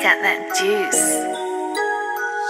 got that juice.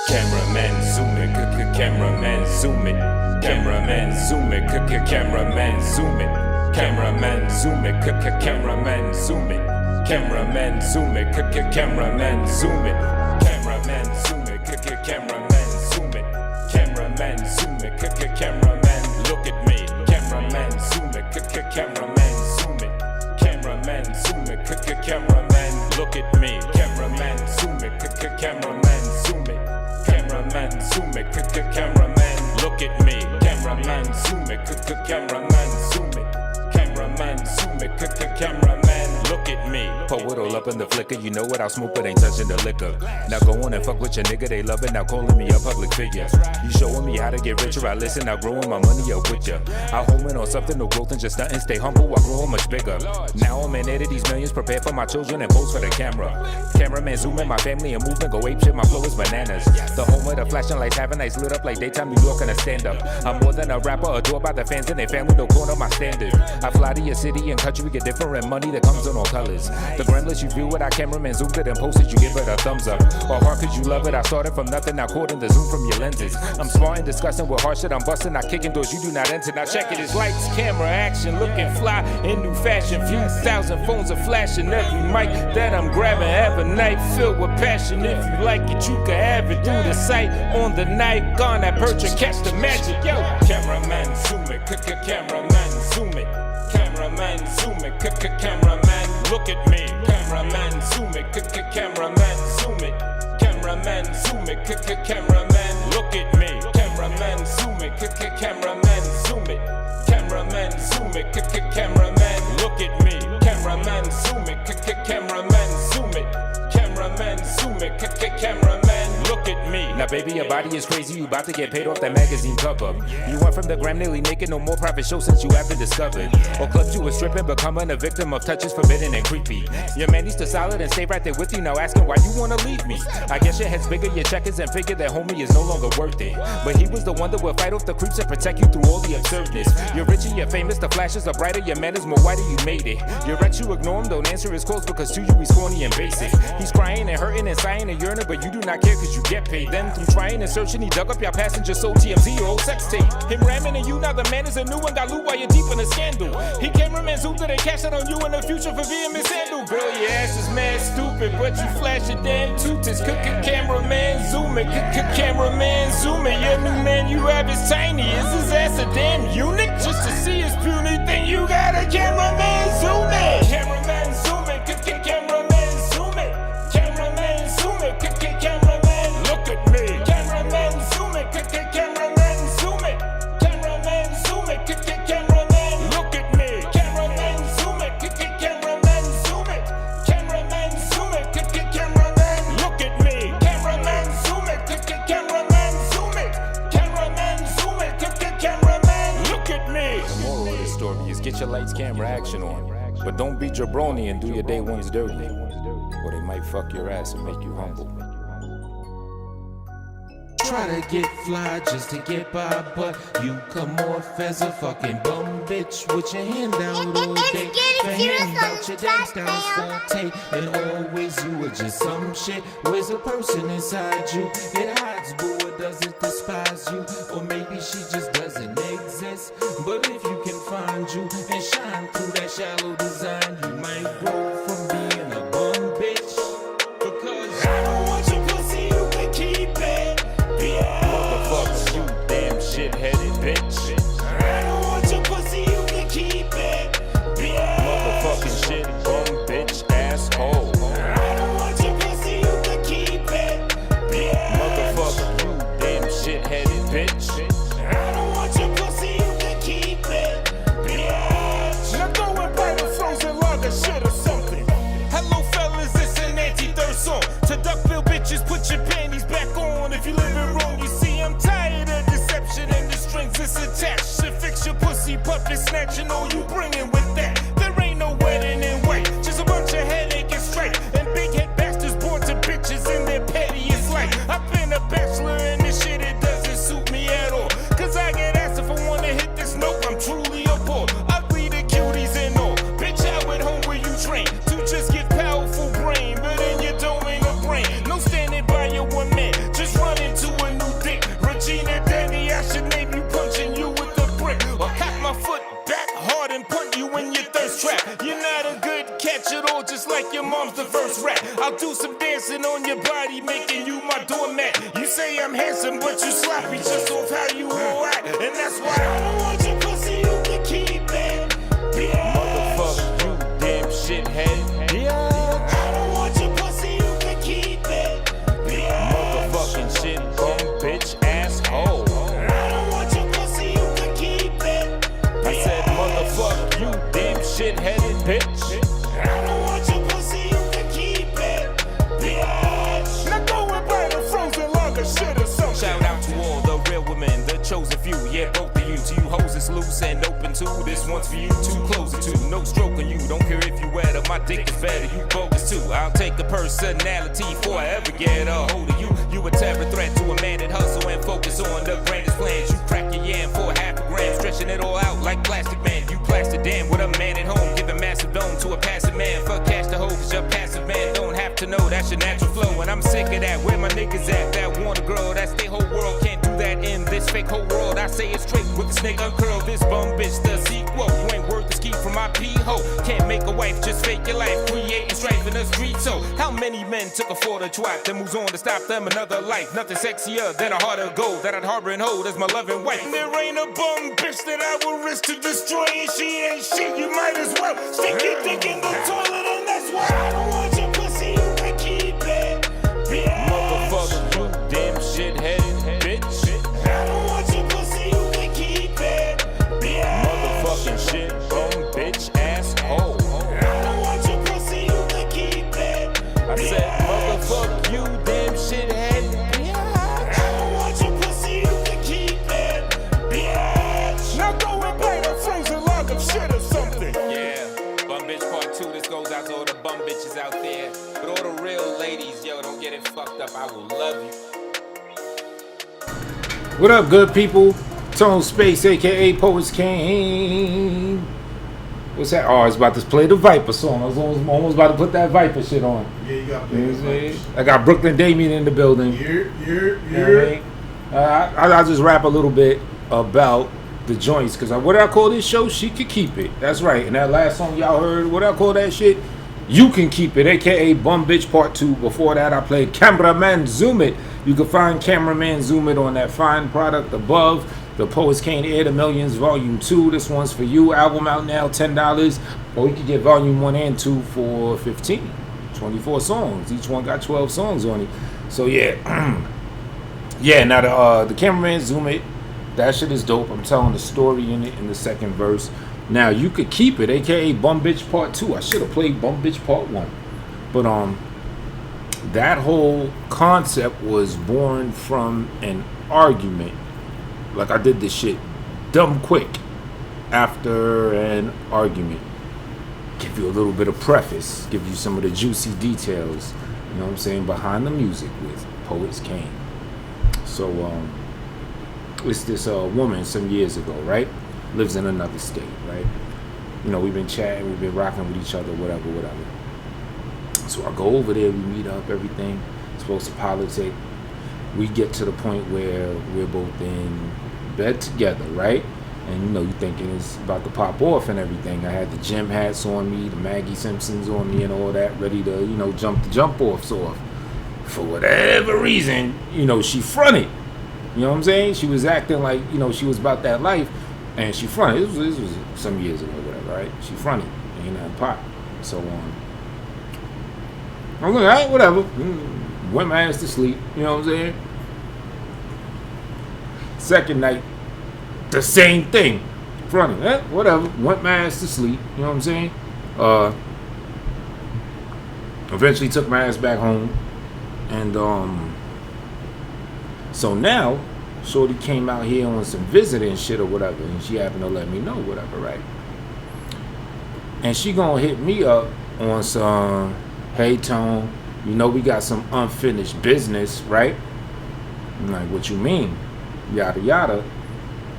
Cameraman zoom it, cameraman zoom it. Cameraman zoom it, cameraman zoom it. Cameraman zoom it, cameraman zoom it. Cameraman zoom it, cameraman zoom it. Cameraman zoom it, cameraman zoom it. Cameraman zoom it, cameraman look at me. Cameraman zoom it, cameraman zoom it. Cameraman zoom it, cameraman look at me. Cameraman zoom it, cameraman zoom it. Cameraman zoom it, cameraman look at me. Cameraman zoom it, cameraman zoom it. Cameraman zoom it, cameraman look at me. Pour it all up in the flicker, you know what, I'll smoke but ain't touching the liquor. Now go on and fuck with your nigga, they love it, now calling me a public figure. You showing me how to get richer, I listen, now growing my money up with ya. I home in on something, no growth and just nothing, stay humble, I growing much bigger. Now I'm in it, these millions, prepare for my children and pose for the camera. Cameraman zoom in, my family and movement, go ape shit, my flow is bananas. The home of the flashing lights, having nights lit up like daytime New York and a stand up. I'm more than a rapper, adored by the fans and their family, no corner my standard. I fly to your city and country, we get different money that comes in all colors. The gremlins you view it, our cameraman zoomed it and posted, you give it a thumbs up. Or hard cause you love it, I started from nothing, now caught in the zoom from your lenses. I'm smart and discussing with hard shit, I'm busting, not kicking doors you do not enter. Now check it, it's lights, camera, action, looking fly in new fashion. Few thousand phones are flashing, every mic that I'm grabbing, have a night filled with passion. If you like it, you can have it through the sight on the night, gone that perch and catch the magic. Yo, cameraman zoom it, cameraman zoom it. Cameraman zoom it, cameraman look at me. Cameraman zoom it, cameraman zoom it. Cameraman zoom it, cameraman look at me. Cameraman zoom it, cameraman zoom it. Cameraman zoom it, cameraman look at me. Cameraman zoom it, cameraman zoom it. Cameraman zoom it, cameraman look at me. Now baby, your body is crazy, you about to get paid off that magazine cover. You went from the gram nearly naked, no more private show since you have been discovered. Or clubs you were stripping, becoming a victim of touches forbidden and creepy. Your man used to solid and stay right there with you, now asking why you wanna leave me. I guess your head's bigger, your checkers, and figure that homie is no longer worth it. But he was the one that would fight off the creeps and protect you through all the absurdness. You're rich and you're famous, the flashes are brighter, your man is more whiter, you made it. Your ex, you ignore him, don't answer his calls because to you he's corny and basic. He's crying and hurting and sighing and yearning, but you do not care cause you get paid. Then through trying and searching, he dug up your passenger soul TMZ, your old sex tape. Him ramming and you, now the man is a new one, got loot while you're deep in a scandal. He cameraman zoomed it and cashed it on you in the future for being mishandled. Girl, your ass is mad stupid, but you flash your damn tooths. Cameraman zoom it, cameraman zoom it. Your new man you have is tiny, is his ass a damn eunuch? Just to see his puny thing, you got a cameraman zoom it. Cameraman zoom it, cameraman zoom it. Cameraman zoom it, cameraman look at me. Cameraman zoom it, cameraman zoom it. Cameraman zoom it, cameraman look at me. Cameraman zoom it, cameraman zoom it. Cameraman zoom it, cameraman look at me. Cameraman zoom it, cameraman zoom it. Cameraman zoom it, cameraman look at me. The moral of the story is get your lights, camera, action on, but don't be jabroni and do your day ones dirty, or they might fuck your ass and make you humble. Try to get fly just to get by, but you come off as a fucking bum bitch with your hand out all day. Forgetting about your dance down forte, and always you were just some shit. Where's a person inside you? It hides, but or does it despise you? Or maybe she just doesn't exist. But if you can find you and shine through that shallow design, you might grow from being a bum bitch. Because I don't want your pussy, you can keep it. Motherfucker, you damn shit-headed bitch. I don't want your pussy, you can keep it. Motherfucking shit, bum bitch, asshole. I don't want your pussy, you can keep it. Motherfucker, you damn shit-headed bitch. I don't want your pussy, you can keep it. Now go and buy the frozen lager shit or something. Hello fellas, it's an anti-thirst song. To duckbill bitches, put your panties back on. If you living wrong, you see I'm tired of deception and the strings it's attached. To fix your pussy, puppet snatching all you bringing with that. There ain't no wedding in white, just a bunch of headache and straight. And big head bastards born to bitches in their pettiest life. I've been a bachelor and this shit, it doesn't suit me at all. Cause I get asked if I wanna hit this note, I'm truly appalled. Ugly the cuties and all, bitch out at home where you train to just get powerful brain, but in your dome ain't a brain. like your mom's the first rat. I'll do some dancing on your body, making you my doormat. You say I'm handsome, but you sloppy just off how you all act. And that's why I don't want your pussy, you can keep it. Yeah. Motherfucker, you damn shithead. Yeah. I don't want your pussy, you can keep it. Yeah. Motherfucking shit bum bitch asshole. I don't want your pussy, you can keep it. I said motherfucker, you damn shitheaded bitch. I don't want your pussy, you can keep it. Bitch. Now go and buy the frozen lager shit or something. Shout out to all the real women, the chosen few. Yeah, both of you. To you hoes it's loose and open too. This one's for you, too close to. No stroking you. Don't care if you wet or my dick is better. You bogus too. I'll take a personality before I ever get a hold of you. You a terror threat to a man that hustle and focus on the grandest plans. You crack your yam for half a gram, stretching it all out like Plastic Man. You plastic damn with a man at home, giving massive dome to a passive man. Fuck cash the hoe, cause your passive man don't have to know that's your natural flow. And I'm sick of that. Where my niggas at that want a girl? That's their whole world. Can't do that in this fake whole world. I say it straight with the snake uncurl. This bum bitch, the sequel. You ain't worth the ski from my pee-hole. Can't make a wife, just fake your life. Creating strife in the street. So how many men took a for the twat that moves on to stop them another life? Nothing sexier than a heart of gold that I'd harbor and hold as my loving wife. There ain't a bum bitch that I will risk to destroy, and she ain't shit. You might as well stick your dick in the toilet, and that's why I don't want your pussy, you can keep it. Bitch. Motherfucker, you damn shitheaded bitch. I don't want your pussy, you can keep it. Bitch. Motherfucking shit bum bitch asshole. I don't want your pussy, you can keep it. I said motherfuck you damn shithead. I don't want your pussy, you can keep it. Bitch. Now go and buy the frozen lager shit or something. Yeah, Bum Bitch Part 2, this goes out to all the bum bitches out there. But all the real ladies, yo, don't get it fucked up. I will love you. What up, good people? Tone Space, aka Poets King. What's that? Oh, I was about to play the Viper song. I was almost about to put that Viper shit on. Yeah, you got to You know play what I'm this saying? I got Brooklyn Damien in the building. Here. You know what I mean? I'll just rap a little bit about the joints, because what did I call this show? She Could Keep It. That's right. And that last song y'all heard, what did I call that shit? You Can Keep It, aka Bum Bitch Part 2. Before that, I played Cameraman Zoom It. You can find Cameraman Zoom It on that fine product above. The Poets Can't Air the Millions Volume 2. This one's for you. Album out now, $10. Or you can get Volume 1 and 2 for $15. 24 songs. Each one got 12 songs on it. So yeah. Yeah, now the Cameraman Zoom It, that shit is dope. I'm telling the story in it in the second verse. Now You Could Keep It, aka Bum Bitch Part 2. I should have played Bum Bitch Part 1. But that whole concept was born from an argument. Like, I did this shit dumb quick after an argument. Give you a little bit of preface, give you some of the juicy details, you know what I'm saying, behind the music with Poets King. So it's this woman some years ago, right? Lives in another state, right? You know, we've been chatting, we've been rocking with each other, whatever. So I go over there, we meet up, everything. Supposed to politic. We get to the point where we're both in bed together, right? And you know, you thinking it's about to pop off and everything. I had the gym hats on me, the Maggie Simpsons on me and all that, ready to, you know, jump the jump offs off. For whatever reason, you know, she fronted. You know what I'm saying? She was acting like, you know, she was about that life, and she fronted. This was some years ago, whatever, right? She fronted. Ain't nothing pop. So I'm like, all right, whatever. Went my ass to sleep. You know what I'm saying? Second night, the same thing. Fronted. Whatever. Went my ass to sleep. You know what I'm saying? Eventually took my ass back home. And so now shorty came out here on some visiting shit or whatever, and she happened to let me know whatever, right? And she gonna hit me up on some, hey Tone, you know we got some unfinished business, right? I'm like, what you mean? Yada yada.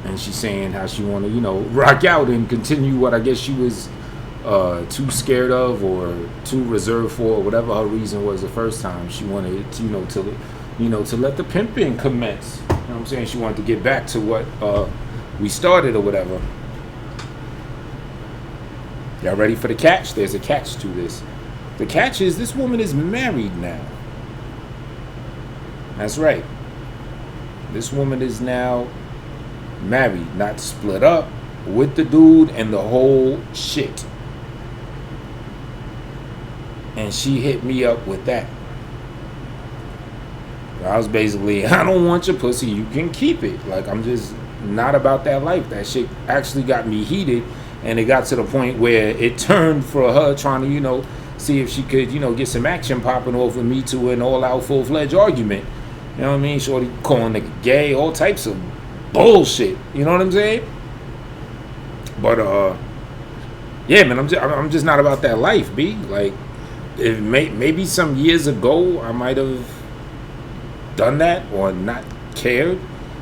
And she's saying how she wanna, you know, rock out and continue what I guess she was too scared of or too reserved for, or whatever her reason was the first time. She wanted to, to let the pimping commence. You know what I'm saying? She wanted to get back to what we started or whatever. Y'all ready for the catch? There's a catch to this. The catch is this woman is married now. That's right. This woman is now married, not split up with the dude and the whole shit. And she hit me up with that. I was basically, I don't want your pussy, you can keep it. Like, I'm just not about that life. That shit actually got me heated, and it got to the point where it turned for her trying to, see if she could, get some action popping off with me to an all-out full-fledged argument. You know what I mean? Shorty calling nigga gay, all types of bullshit. You know what I'm saying? But, yeah, man, I'm just not about that life, B. Like, maybe some years ago, I might have done that or not cared.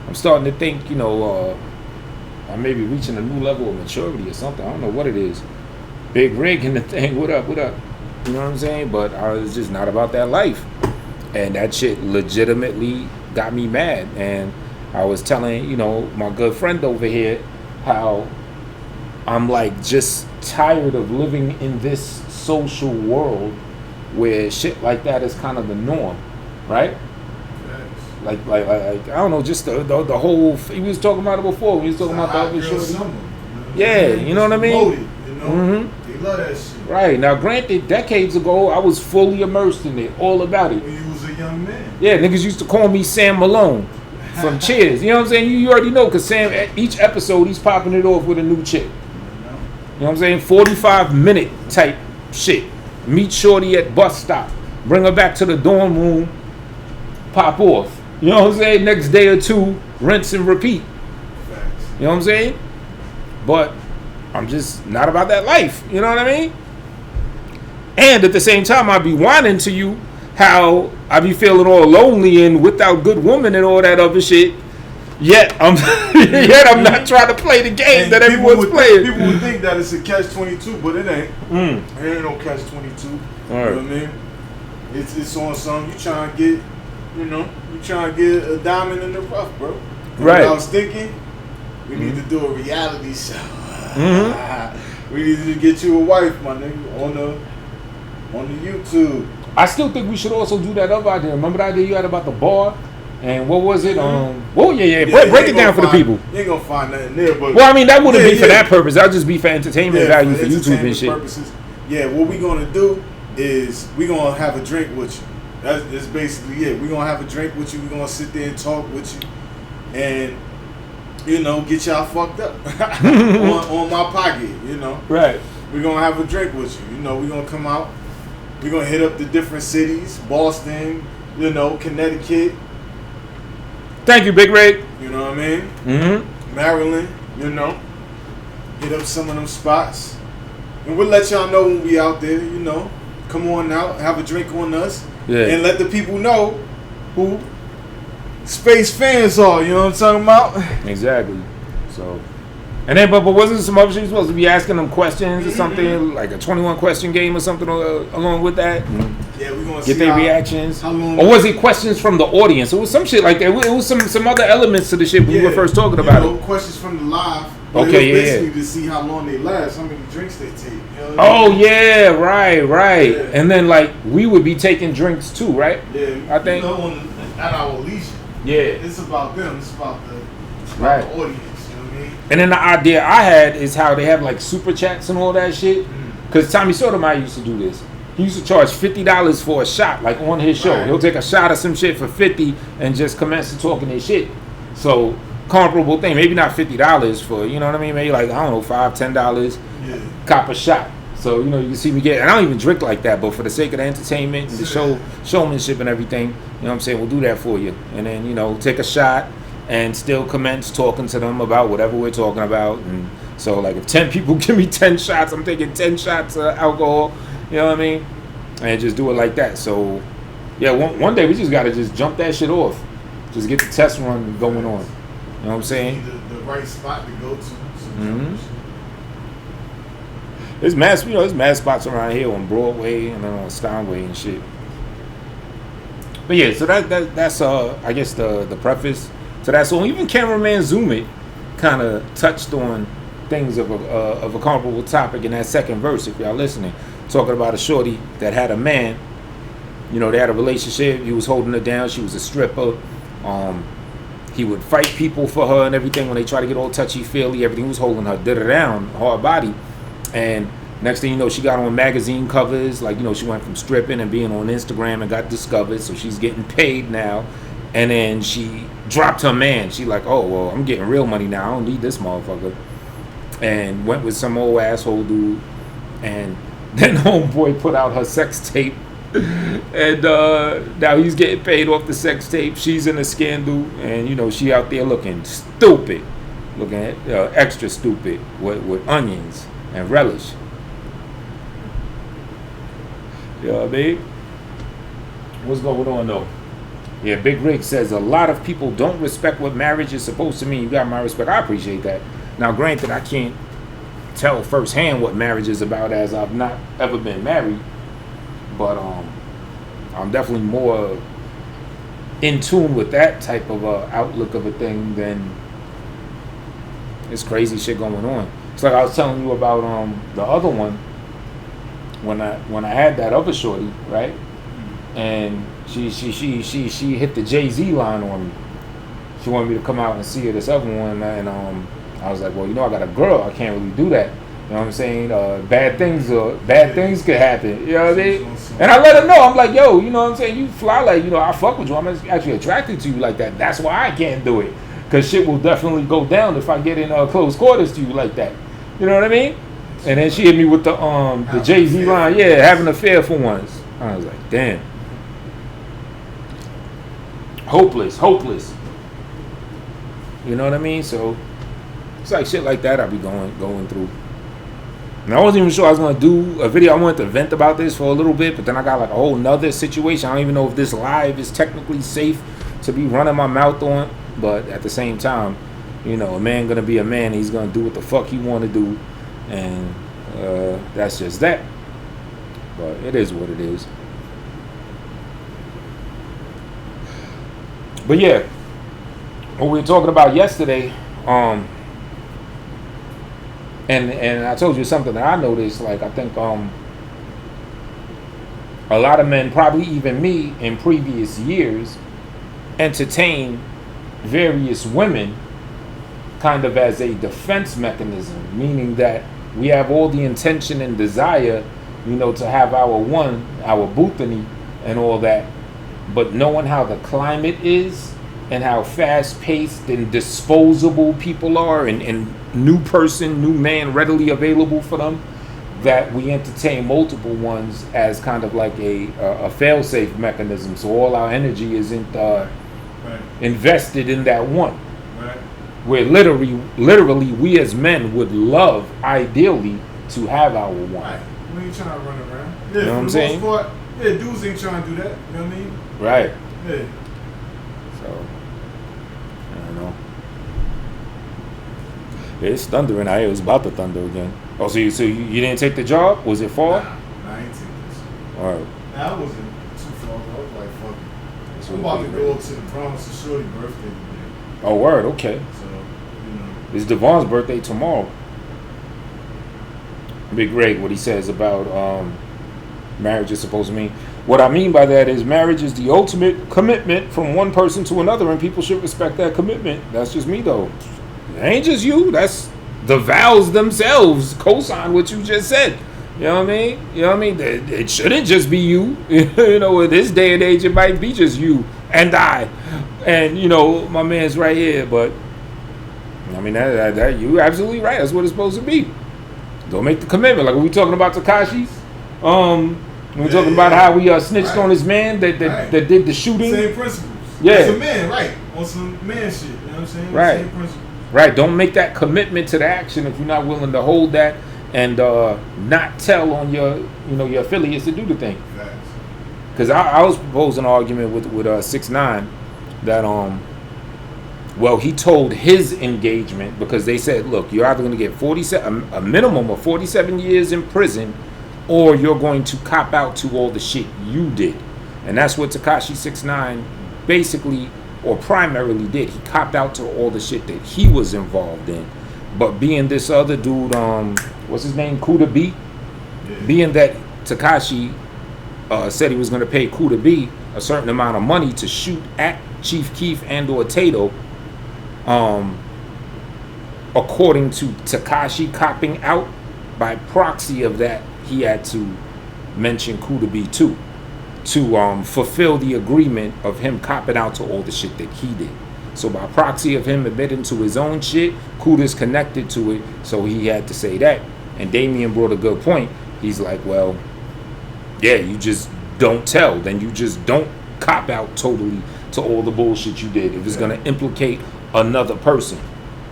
I'm starting to think, I may be reaching a new level of maturity or something. I don't know what it is. Big Rig and the thing, what up? You know what I'm saying? But I was just not about that life. And that shit legitimately got me mad. And I was telling, my good friend over here how I'm like just tired of living in this social world where shit like that is kind of the norm, right? Like I don't know, just the whole. He was talking about it before. He was talking about the other shit. Yeah, you know what I mean. Loaded, Mm-hmm. They love that shit. Right now, granted, decades ago, I was fully immersed in it, all about it. When you was a young man. Yeah, niggas used to call me Sam Malone from Cheers. You know what I'm saying? You already know, because Sam, each episode, he's popping it off with a new chick. You know what I'm saying? 45-minute type shit. Meet Shorty at bus stop. Bring her back to the dorm room. Pop off. You know what I'm saying? Next day or two, rinse and repeat. Facts. You know what I'm saying? But I'm just not about that life. You know what I mean? And at the same time, I be whining to you how I be feeling all lonely and without good woman and all that other shit. Yet I'm not trying to play the game And that everyone's playing. People would think that it's a catch-22, but it ain't. It ain't no catch-22. You know what I mean? It's on something. You trying to get, you trying to get a diamond in the rough, bro. And Right. I was thinking, we need to do a reality show. We need to get you a wife, my nigga, on the YouTube. I still think we should also do that other idea. Remember the idea you had about the bar? And what was it? Well, yeah. Break it down for the people. You ain't gonna find nothing there, but Well, I mean, that wouldn't be for that purpose. That'll just be for entertainment value for YouTube and entertainment shit. purposes. Yeah, what we gonna do is we gonna have a drink with you. That's basically it. We gonna have a drink with you. We gonna sit there and talk with you, and get y'all fucked up on my pocket. Right. We gonna have a drink with you. We gonna come out. We gonna hit up the different cities, Boston, Connecticut. Thank you, Big Rig. You know what I mean? Mm-hmm. Maryland, hit up some of them spots. And we'll let y'all know when we out there, Come on out, have a drink on us. Yeah. And let the people know who Space fans are, you know what I'm talking about? Exactly. So, and then, but wasn't some other shit you supposed to be asking them questions or something, like a 21 question game or something along with that? Yeah, we're gonna Get see their reactions. how long, Or was it questions from the audience? It was some shit like that. It was some other elements to the shit when we were first talking about it. Questions from the live. But Okay, it was yeah. basically to see how long they last, how many drinks they take. Oh yeah, right. Yeah. And then like we would be taking drinks too, right? Yeah, I think. At our leisure. Yeah. It's about them. It's about the Right. audience. You know what I mean? And then the idea I had is how they have like super chats and all that shit. Because Tommy Sotomayor used to do this. He used to charge $50 for a shot, like on his show. Right. He'll take a shot of some shit for $50 and just commence to talking his shit. So comparable thing, maybe not $50 for, you know what I mean? Maybe like, I don't know, $5, $10, Yeah. cop a shot. So, you can see me get, and I don't even drink like that, but for the sake of the entertainment and the showmanship and everything, you know what I'm saying, we'll do that for you. And then, take a shot and still commence talking to them about whatever we're talking about. And so, like, if 10 people give me 10 shots, I'm taking 10 shots of alcohol, you know what I mean? And just do it like that. So, yeah, one day we just got to just jump that shit off. Just get the test run going on. You know what I'm saying? The right spot to go to. Mm-hmm. There's mad spots around here on Broadway and on Steinway and shit. But yeah, so that's I guess the preface to that song. Even cameraman Zoom It kind of touched on things of a comparable topic in that second verse. If y'all listening, talking about a shorty that had a man. You know, they had a relationship. He was holding her down. She was a stripper. He would fight people for her and everything when they try to get all touchy-feely. Everything was holding her down, hard body. And next thing you know, she got on magazine covers. Like, you know, she went from stripping and being on Instagram and got discovered. So she's getting paid now. And then she dropped her man. She like, oh, well, I'm getting real money now. I don't need this motherfucker. And went with some old asshole dude. And then homeboy put out her sex tape. And now he's getting paid off the sex tape. She's in a scandal. And, you know, she out there looking stupid. Looking at extra stupid with onions and relish. You know what I mean? What's going on, though? Yeah, Big Rig says a lot of people don't respect what marriage is supposed to mean. You got my respect. I appreciate that. Now, granted, I can't tell firsthand what marriage is about, as I've not ever been married. But I'm definitely more in tune with that type of outlook of a thing than this crazy shit going on. It's like I was telling you about the other one when I had that other shorty, right? And she hit the Jay-Z line on me. She wanted me to come out and see her this other one, and I was like, well, you know, I got a girl. I can't really do that. You know what I'm saying? Bad things could happen. You know what I mean? And I let her know. I'm like, yo, you know what I'm saying? You fly like, you know, I fuck with you. I'm actually attracted to you like that. That's why I can't do it. Because shit will definitely go down if I get in close quarters to you like that. You know what I mean? And then she hit me with the Jay-Z line. Yeah, having an affair for once. I was like, damn. Hopeless. You know what I mean? So it's like shit like that I be going through. And I wasn't even sure I was gonna do a video. I wanted to vent about this for a little bit, but then I got like a whole nother situation. I don't even know if this live is technically safe to be running my mouth on, but at the same time, you know, a man gonna be a man. He's gonna do what the fuck he want to do, and that's just that. But it is what it is. But yeah, what we were talking about yesterday, and I told you something that I noticed. Like, I think a lot of men, probably even me in previous years, entertain various women kind of as a defense mechanism, meaning that we have all the intention and desire, you know, to have our boothany and all that, but knowing how the climate is and how fast-paced and disposable people are, and new man readily available for them, that we entertain multiple ones as kind of like a fail-safe mechanism. So all our energy isn't invested in that one. Right. Where literally, we as men would love, ideally, to have our one. Right. We ain't trying to run around. Yeah, You know what I'm saying? Most part, yeah, dudes ain't trying to do that. You know what I mean? Right. Yeah. So, I don't know. It's thundering out here. It was about to thunder again. Oh, so you didn't take the job? Was it far? Nah, I ain't taking this. All right. Nah, I wasn't too far. I was like, fuck it. That's I'm what about to we go did. to the Promise of Shorty birthday today. Oh, word. Okay. So, you know. It's Devon's birthday tomorrow. Big Greg, what he says about marriage is supposed to mean. What I mean by that is marriage is the ultimate commitment from one person to another, and people should respect that commitment. That's just me, though. It ain't just you. That's the vows themselves. Co-sign what you just said. You know what I mean? You know what I mean? It shouldn't just be you. You know, in this day and age, it might be just you and I. And, you know, my man's right here. But, I mean, that you're absolutely right. That's what it's supposed to be. Don't make the commitment. Like, when we talking about Tekashi, we're talking about how we snitched on his man that did the shooting. Same principles. Yeah. It's a man, right. On some man shit. You know what I'm saying? Right. Same principles. Right. Don't make that commitment to the action if you're not willing to hold that and not tell on your affiliates to do the thing. Facts. Because I was proposing an argument with 6ix9ine that well, he told his engagement, because they said, look, you're either going to get a minimum of 47 years in prison, or you're going to cop out to all the shit you did. And that's what Tekashi 6ix9ine basically or primarily did. He copped out to all the shit that he was involved in. But being this other dude, what's his name, Kuda B, Yeah. being that Tekashi said he was going to pay Kuda B a certain amount of money to shoot at Chief Keef and or Tato, according to Tekashi copping out, by proxy of that, he had to mention Kuda B too, to fulfill the agreement of him copping out to all the shit that he did. So by proxy of him admitting to his own shit, Kuda's connected to it, so he had to say that. And Damien brought a good point. He's like, well, yeah, you just don't tell. Then you just don't cop out totally to all the bullshit you did if it's going to implicate another person.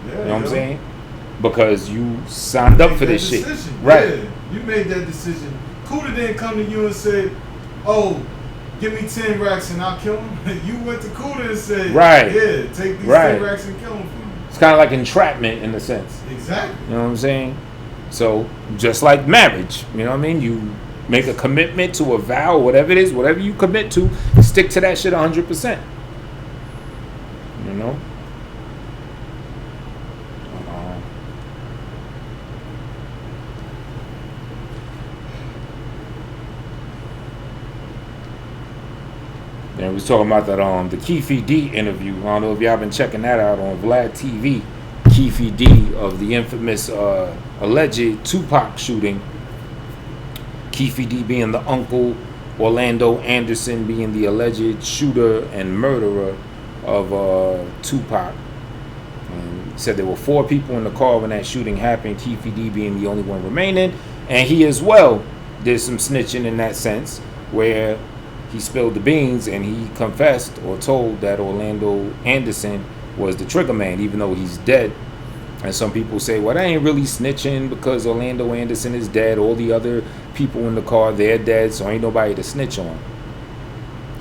You know what I'm saying? Because you signed up for this shit. Right. Yeah, you made that decision. Kuda didn't come to you and say, oh, give me 10 racks and I'll kill him. You went to Kuda and said, right, yeah, take these 10 racks and kill him for me. It's kind of like entrapment in a sense. Exactly. You know what I'm saying? So, just like marriage, you know what I mean? You make a commitment to a vow, whatever it is, whatever you commit to, stick to that shit 100%. You know? And we was talking about that the Keefe D interview. I don't know if y'all been checking that out on Vlad TV. Keefe D of the infamous alleged Tupac shooting. Keefe D being the uncle, Orlando Anderson being the alleged shooter and murderer of Tupac. And he said there were 4 people in the car when that shooting happened, Keefe D being the only one remaining. And he as well did some snitching in that sense, where he spilled the beans and he confessed or told that Orlando Anderson was the trigger man, even though he's dead. And some people say, well, that ain't really snitching because Orlando Anderson is dead. All the other people in the car, they're dead, so ain't nobody to snitch on.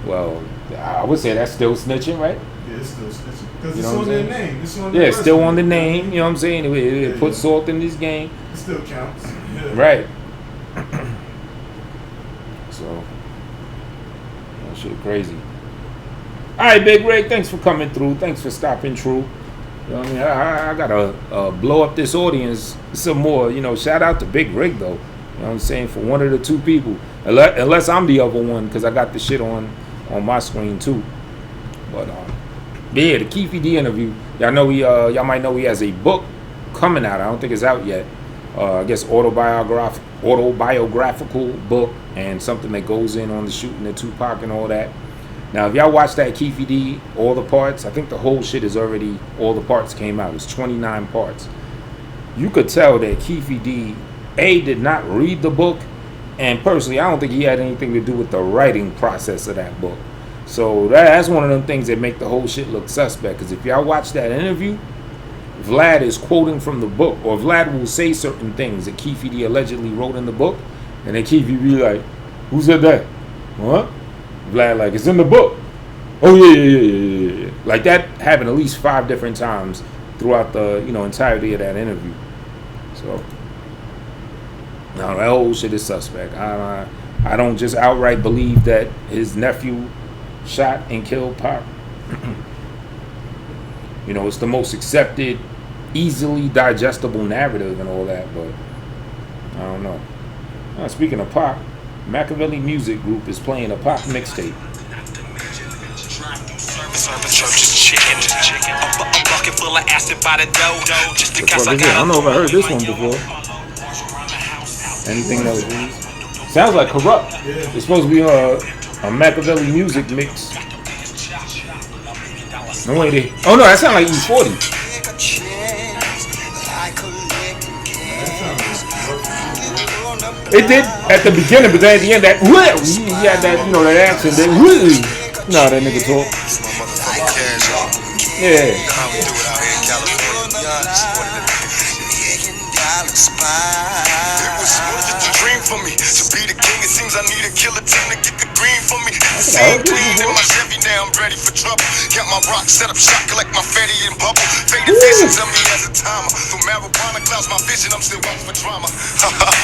Well, I would say that's still snitching, right? Yeah, it's still snitching. Because it's on their name. It's on their still on the name, you know what I'm saying? It put salt in this game. It still counts. Yeah. Right. So, that shit crazy. All right, Big Rig, thanks for coming through. Thanks for stopping through. You know what I mean? I gotta blow up this audience some more. You know, shout out to Big Rig though. You know what I'm saying? For one of the 2 people, unless I'm the other one, because I got the shit on my screen too. But yeah, the Keefe D interview. Y'all know y'all might know he has a book coming out. I don't think it's out yet. I guess autobiographical book and something that goes in on the shooting of Tupac and all that. Now, if y'all watch that Keefe D, all the parts, I think the whole shit is already, all the parts came out. It's 29 parts. You could tell that Keefe D, did not read the book, and personally, I don't think he had anything to do with the writing process of that book. So that's one of them things that make the whole shit look suspect, because if y'all watch that interview, Vlad is quoting from the book, or Vlad will say certain things that Keefe D allegedly wrote in the book, and then Keefe be like, who said that? What? Vlad like, it's in the book. Oh yeah. Like that happened at least 5 different times throughout the entirety of that interview. So no, that whole shit is suspect. I don't just outright believe that his nephew shot and killed Pac. It's the most accepted, easily digestible narrative and all that, but I don't know. Speaking of Pac, Machiavelli Music Group is playing a Pac mixtape. A bucket full of acid by the dough. Just because I don't know if I heard this one before. Anything that was sounds like Corrupt. It's supposed to be a Machiavelli Music mix. No way. Oh no, that sounds like E40. It did at the beginning, but then at the end, that he had that that accent. That that nigga talk. Yeah. It was just a dream for me to be the king. It seems I need a killer team to get the green for me. Same green in my Chevy, now I'm ready for trouble. Got my rock set up, shot, collect my fatty and bubble. Faded fish Listen to me as a timer. Through marijuana clouds my vision, I'm still out for drama.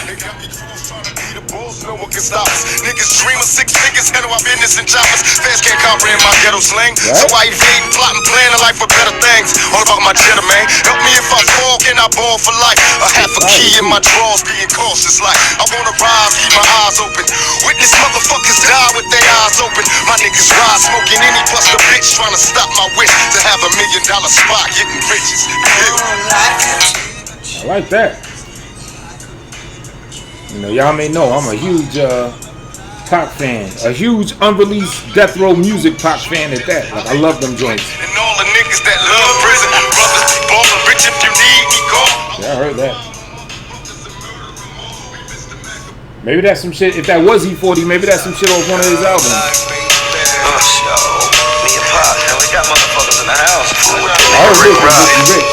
They got me fools trying to be the bulls, no one can stop us. Niggas dream of 6 figures, handle our business and choppers. Fans can't comprehend my ghetto slang. So I evade, plot and plan a life for better things. All about my cheddar, man. Help me if I fall, can I ball for life? A half a key in my drawers, being cautious like I wanna rise, keep my eyes open. Witness motherfuckers die with their eyes open. My niggas ride, smoking any bust a bitch, trying to stop my wish to have $1 million spot, getting riches. I like that. You know, y'all may know I'm a huge Pac fan, a huge unreleased Death Row music Pac fan at that. Like I love them joints. And all the niggas that love prison, brothers, ballin' rich if you need me, call. Yeah, I heard that. Maybe that's some shit. If that was E40, maybe that's some shit off one of his albums. Me and Pop, and we got motherfuckers in the house. I heard this was Ricky Rich.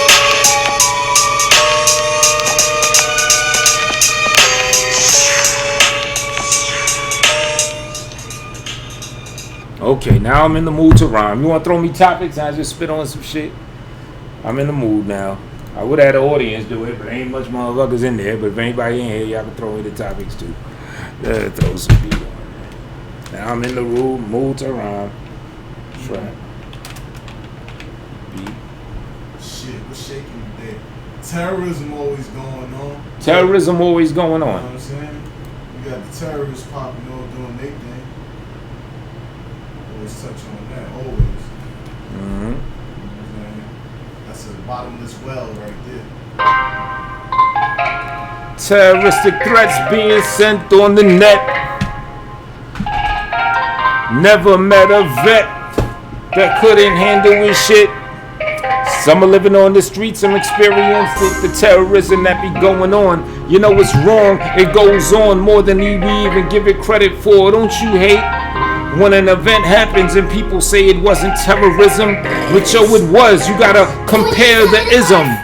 Okay, now I'm in the mood to rhyme. You want to throw me topics and I just spit on some shit? I'm in the mood now. I would have the audience do it, but ain't much motherfuckers in there. But if anybody in here, y'all can throw me the topics too. Throw some beat on. Now I'm in the mood to rhyme. Trap. Beat. Shit, what's shaking today? Terrorism always going on. Terrorism always going You know on. what I'm saying? You got the terrorists popping on doing their thing. Always touch on that, always. Mm-hmm. You know what I'm saying? That's a bottomless well right there. Terroristic threats being sent on the net. Never met a vet that couldn't handle his shit. Some are living on the streets, some experienced the terrorism that be going on. You know it's wrong, it goes on more than we even give it credit for. Don't you hate when an event happens and people say it wasn't terrorism? But yo, it was. You gotta compare the ism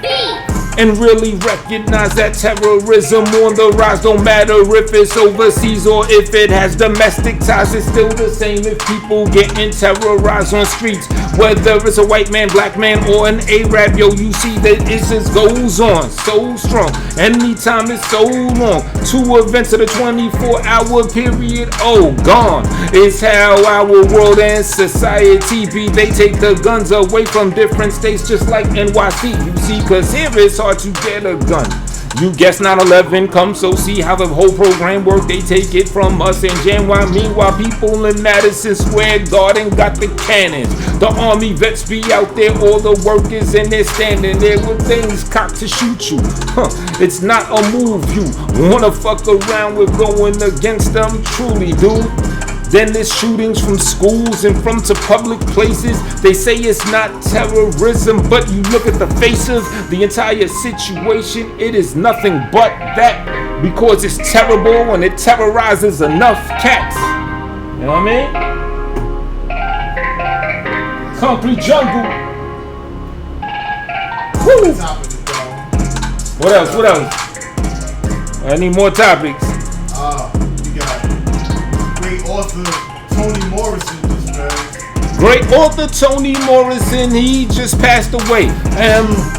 and really recognize that terrorism on the rise. Don't matter if it's overseas or if it has domestic ties, it's still the same if people getting terrorized on streets. Whether it's a white man, black man, or an Arab, yo, you see that it just goes on so strong. Anytime it's so long, 2 events of the 24-hour period, oh, gone. It's how our world and society be. They take the guns away from different states just like NYC, you see, cause here it's hard to get a gun. You guess 9/11 come, so see how the whole program work. They take it from us and January. Meanwhile, people in Madison Square Garden got the cannons. The army vets be out there, all the workers, and they're standing there with things cocked to shoot you. It's not a move you wanna fuck around with going against them, truly, dude. Then there's shootings from schools and from to public places. They say it's not terrorism, but you look at the face of the entire situation, it is nothing but that, because it's terrible and it terrorizes enough cats. You know what I mean? Concrete jungle. Woo. Top of the dome. What else? What else? I need more topics. We got great author Toni Morrison just passed. Great author Toni Morrison, he just passed away.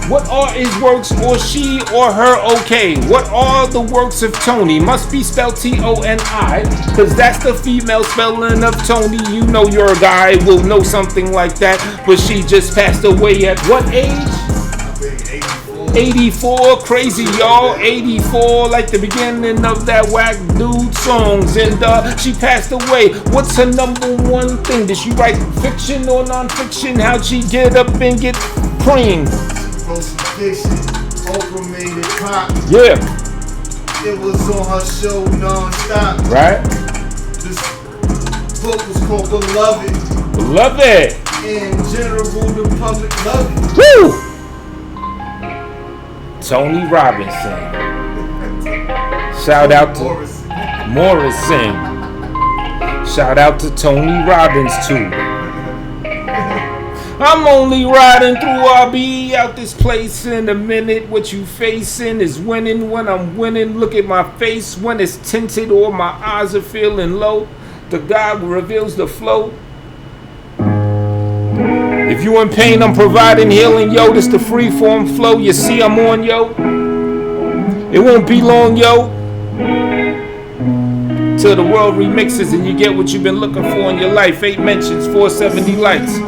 What are his works, or she or her okay? What are the works of Toni? Must be spelled T-O-N-I, cause that's the female spelling of Tony. You know your guy will know something like that, but she just passed away at what age? I think 84, crazy y'all, 84, like the beginning of that whack dude songs, and she passed away. What's her number one thing? Did she write fiction or non-fiction? How'd she get up and get creamed? She wrote some fiction, Oprah made it pop. Yeah, It was on her show non-stop. right? This book was called Beloved. Love it. In general, the public love it. Woo! Tony Robinson. Shout out to Morrison. Shout out to Tony Robbins too. I'm only riding through, I'll be out this place in a minute. What you facing is winning when I'm winning. Look at my face when it's tinted or my eyes are feeling low. The God reveals the flow. If you in pain, I'm providing healing, yo. This the freeform flow. You see I'm on, yo. It won't be long, yo, till the world remixes and you get what you've been looking for in your life. 8 mentions, 470 likes.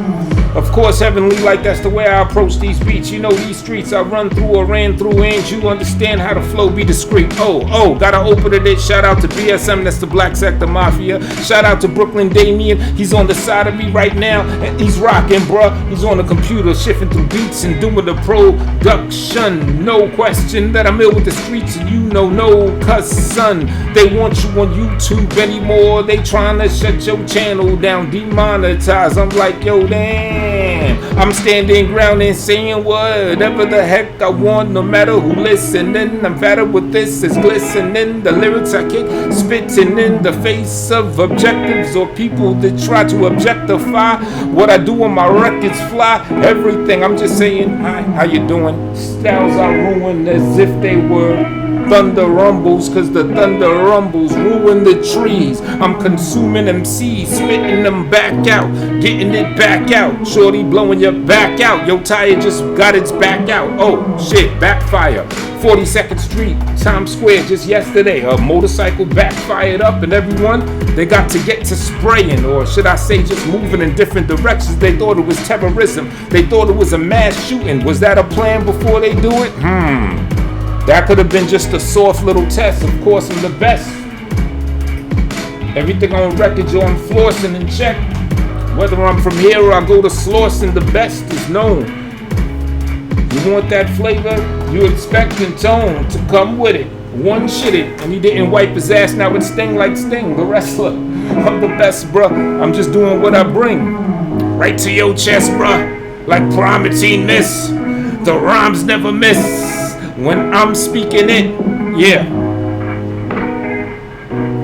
Of course, heavenly light, that's the way I approach these beats. You know these streets I run through or ran through, and you understand how the flow be discreet. Oh, gotta open it. Shout out to BSM, that's the Black Sector Mafia. Shout out to Brooklyn Damien, he's on the side of me right now, and he's rocking, bruh. He's on the computer, shifting through beats and doing the production. No question that I'm ill with the streets, and you know, no, cuz son, they want you on YouTube anymore. They trying to shut your channel down, demonetize. I'm like, yo, damn. I'm standing ground and saying whatever the heck I want, no matter who listening. I'm fatter with this, it's glistening. The lyrics I kick, spitting in the face of objectives or people that try to objectify what I do on my records fly. Everything, I'm just saying, hi, how you doing? Styles I ruin as if they were thunder rumbles, cause the thunder rumbles ruin the trees. I'm consuming MCs, spitting them back out, getting it back out. Shorty blowing your back out, your tire just got its back out. Oh shit, backfire. 42nd Street, Times Square just yesterday, a motorcycle backfired up and everyone, they got to get to spraying, or should I say just moving in different directions. They thought it was terrorism, they thought it was a mass shooting. Was that a plan before they do it? That could have been just a soft little test. Of course, I'm the best. Everything on record, yo, I'm flossing and check. Whether I'm from here or I go to Slauson, the best is known. You want that flavor? You expecting Tone to come with it. One shit it, and he didn't wipe his ass. Now it's Sting like Sting, the wrestler. I'm the best, bruh. I'm just doing what I bring. Right to your chest, bruh. Like Primatine Miss. The rhymes never miss. When I'm speaking it, yeah.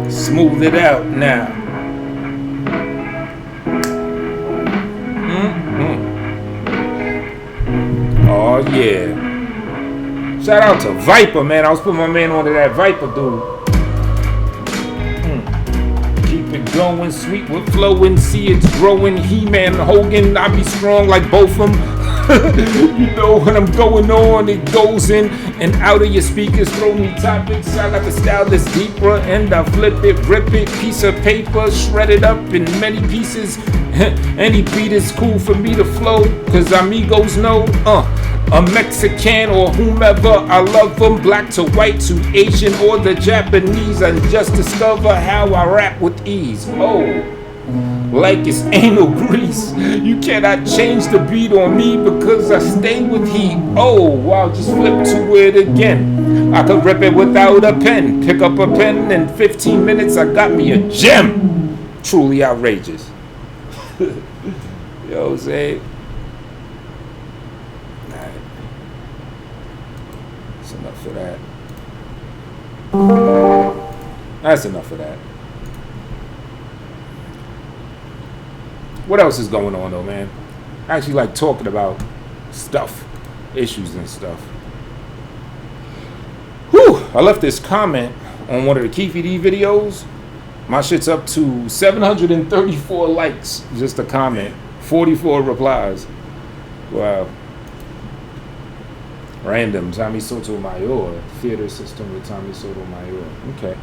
Smooth it out now. Oh yeah. Shout out to Viper, man. I was putting my man onto that Viper dude. Keep it going, sweet with flowing, see it's growing. He-Man, Hogan, I be strong like both of them. You know when I'm going on, it goes in and out of your speakers. Throw me topics, I got the style that's deeper, and I flip it, rip it, piece of paper, shred it up in many pieces. Any beat is cool for me to flow, cause amigos know, a Mexican or whomever, I love them, black to white to Asian or the Japanese. I just discover how I rap with ease. Oh, like it's anal grease. You cannot change the beat on me because I stay with heat. Oh, wow, just flip to it again. I could rip it without a pen. Pick up a pen in 15 minutes, I got me a gem. Truly outrageous. Yo, Zay. Alright. That's enough of that. That's enough of that. What else is going on though, man? I actually like talking about stuff, issues and stuff. Whew! I left this comment on one of the Keefy D videos. My shit's up to 734 likes, just a comment. 44 replies. Wow. Random, Tommy Sotomayor. Theater system with Tommy Sotomayor. Okay.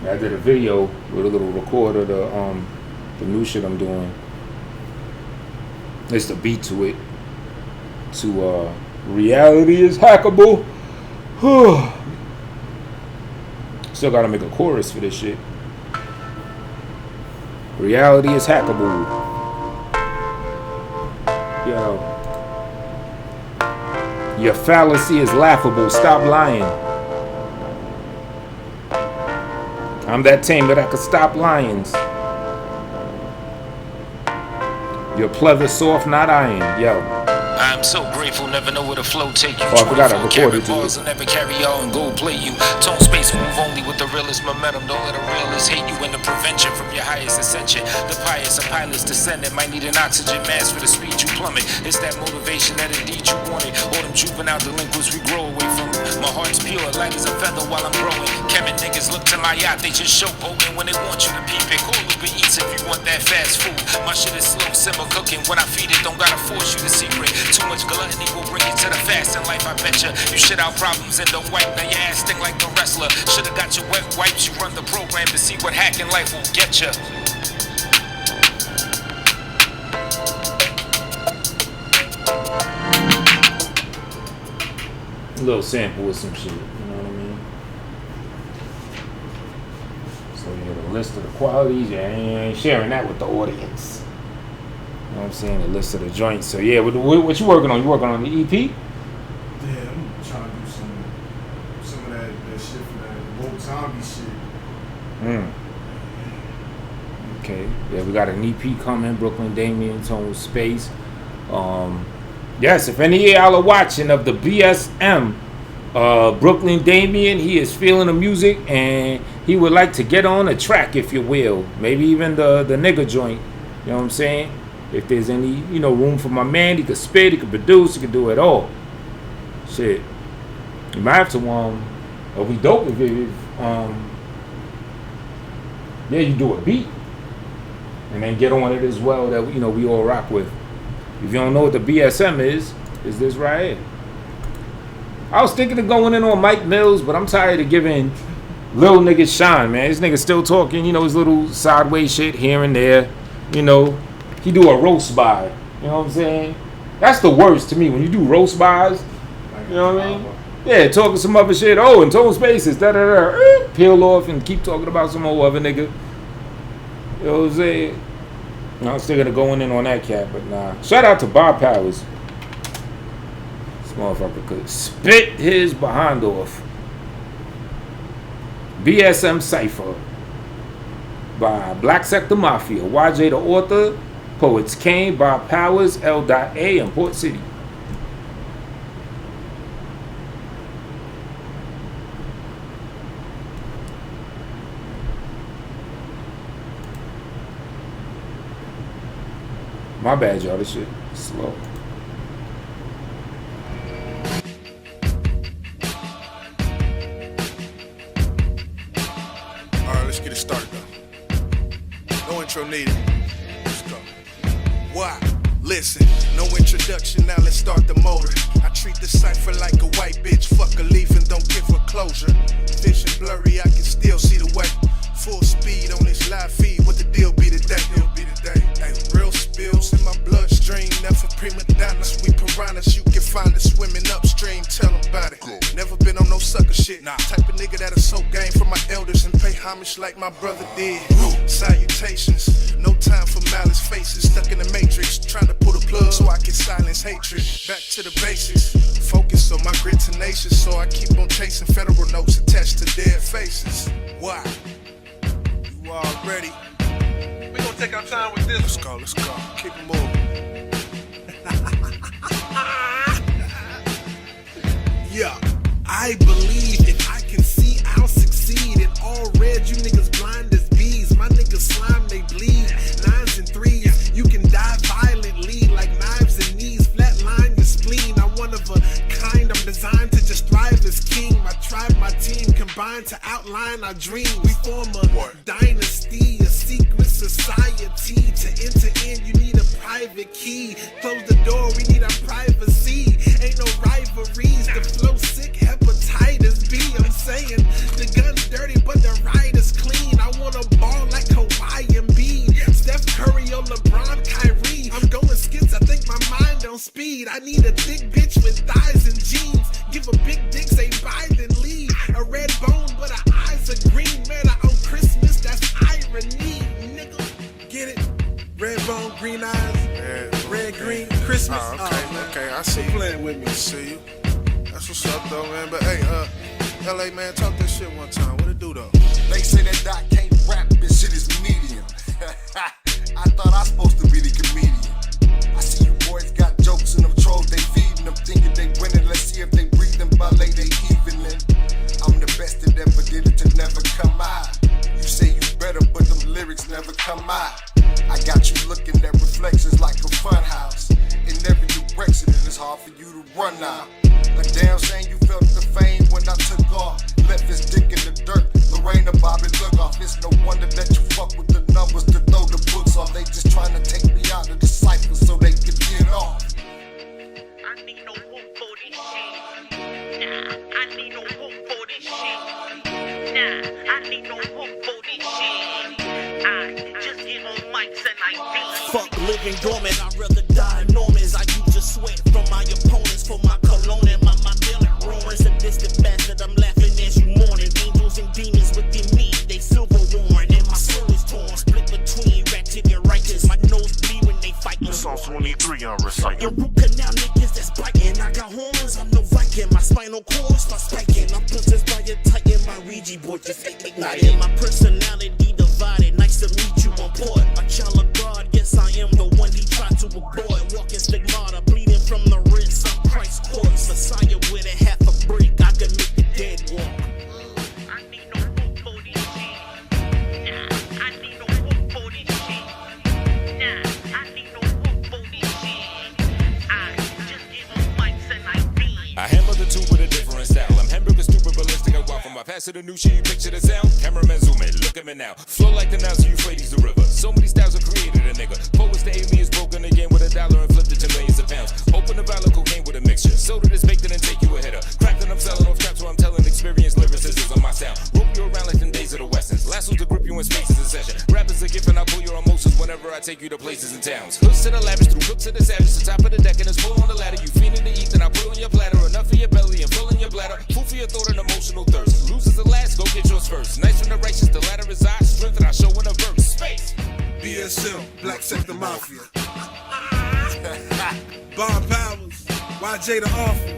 I did a video with a little recorder, the new shit I'm doing. It's the beat to it. To Reality is Hackable. Still gotta make a chorus for this shit. Reality is hackable. Yo. Your fallacy is laughable. Stop lying. I'm that tame that I could stop lions. Your pleather soft, not iron. Yo. I'm so grateful, never know where the flow take you. Oh, I forgot I 24 recorded karat you. balls will never carry y'all and go play you. Tone space move only with the realest momentum. Don't let the realists hate you in the prevention from your highest ascension. The pious of pilots descendant might need an oxygen mask for the speed you plummet. It's that motivation that indeed you wanted. All them juvenile delinquents we grow away from. My heart's pure, light as a feather while I'm growing. Kemet niggas look to my yacht, they just show open when they want you to peep it. Call Uber Eats if you want that fast food. My shit is slow, simmer cooking. When I feed it, don't gotta force you the secret. Too much gluttony will bring you to the fasting life, I betcha. You shit out problems and don't wipe, now your ass stink like the wrestler. Should've got your wet wipes, you run the program to see what hacking life will get ya. A little sample with some shit, you know what I mean? So you get a list of the qualities, yeah, you ain't sharing that with the audience. You know what I'm saying? A list of the joints. So yeah, what you working on? You working on the EP? Yeah, I'm trying to do some of that shit for that woke zombie shit. Okay. Yeah, we got an EP coming, Brooklyn Damien, Tone Space. Yes, if any of y'all are watching of the BSM, Brooklyn Damien, he is feeling the music and he would like to get on a track, if you will. Maybe even the nigga joint. You know what I'm saying? If there's any, room for my man, he could spit, he could produce, he could do it all. Shit. You might have to, it'll be dope if you do a beat. And then get on it as well that, we all rock with. If you don't know what the BSM is this right here. I was thinking of going in on Mike Mills, but I'm tired of giving little niggas shine, man. This nigga still talking, his little sideways shit here and there. He do a roast by. You know what I'm saying? That's the worst to me when you do roast buys. You know what I mean? Yeah, talking some other shit. Oh, and Tone Spaces, da-da-da. Peel off and keep talking about some old other nigga. You know what I'm saying? I'm still gonna go in on that cat, but nah. Shout out to Bob Powers. This motherfucker could spit his behind off. BSM Cypher by Black Sector Mafia. YJ the author, Poets Kane, Bob Powers, L.A. and Port City. My bad, y'all. This shit is slow. Alright, let's get it started though. No intro needed. Let's go. Why? Listen, no introduction, now let's start the motor. I treat the cipher like a white bitch, fuck a leaf and don't give her closure. Vision blurry, I can still see the way. Full speed on this live feed, what the deal be today? Hey, real spills in my bloodstream, never prima donnas. We piranhas, you can find us swimming upstream, tell them about it. Never been on no sucker shit, type of nigga that'll soak game from my elders and pay homage like my brother did. Salutations, no time for malice faces, stuck in the matrix, trying to pull the plug so I can silence hatred. Back to the basics, focus on my grit tenacious, so I keep on chasing federal notes attached to dead faces. Why? You all ready? We gonna take our time with this. Let's go. Keep it moving. Yeah, I believe if I can see, I'll succeed. In all red, you niggas blind as bees. My niggas slime, they bleed. 9s and 3s, you can die violently like knives and knees. Flatline your spleen. I'm one of a kind. I'm designed to just thrive as king. My tribe, my team combined to outline our dreams. We form a dynasty, a secret society. To enter in, you need a private key. Close the door, we need our privacy. Ain't no rivalries. The flow sick, hepatitis B. I'm saying the gun's dirty, but the ride is clean. I want a ball like Kawhi and Embiid. Steph Curry or LeBron, Kyrie. I'm going skits, I think my mind on speed. I need a thick bitch with thighs and jeans. Give a big dick, say bye, then leave. A red bone, but her eyes are green. Man, on Christmas, that's irony, nigga. Get it? Red bone, green eyes, red, green, Christmas. Okay, I see you. Playing with me. I see you. That's what's up, though, man. But hey, LA, man, talk that shit one time. What it do, though? They say that Doc can't rap, this shit is medium. I thought I was supposed to be the comedian. I see you boys got jokes in them trolls, they Fuck living dormant, I'd rather die enormous. I use the sweat from my opponents for my cologne and my daily ruins. A distant bastard, I'm laughing as you mourning. Angels and demons within me, they silver worn. And my soul is torn, split between ratchet and righteous. My nose bleed when they fight. Song 23 on Recycle. And root canal niggas that's biting. I got horns, I'm no Viking. My spinal cord start spiking. I'm possessed by a titan. My Ouija board just igniting. My personality divided. Nice to meet you on board. A child of God, yes I am the one he tried to avoid. Walking stigmata, bleeding from the wrist. I'm Christ's corpse. Messiah with a half a brick. I can make the dead walk. I need no hope for this shit. Nah, I need no hope for this shit. Nah, I need no hope for this shit. I just give them mics and I beat. I hammer the two with a different style. I'm hamburger stupid ballistic. I walk from my past to the new shit. You picture the sound. Cameraman zoom in. Look at me now. Flow like the Nile, so Euphrates the river. So many styles are created a nigga. Poets the aliens broken again with $1 and flipped it to millions of pounds. Open the vial of cocaine with a mixture. Soda that's baked and take you a hitter. Cracked and I'm selling off traps where I'm telling experience lyricism on my sound. Rope you around like the days of the westerns. Lassos to grip you in spaces in session. Rap is a gift and I pull your emotions whenever I take you to places and towns. Hooks to the lavish through hooks to the savage. The top of the deck and it's full on the ladder. You fiending to eat then I put on your platter. Enough for your belly and full in your bladder. Food for your thought and emotional thirst. Losers at last, go get yours first. Nice from the righteous, the ladder is I. Strength that I show in a verse. Space. BSL, Black Sector Mafia. Bob Powers, YJ the Awful,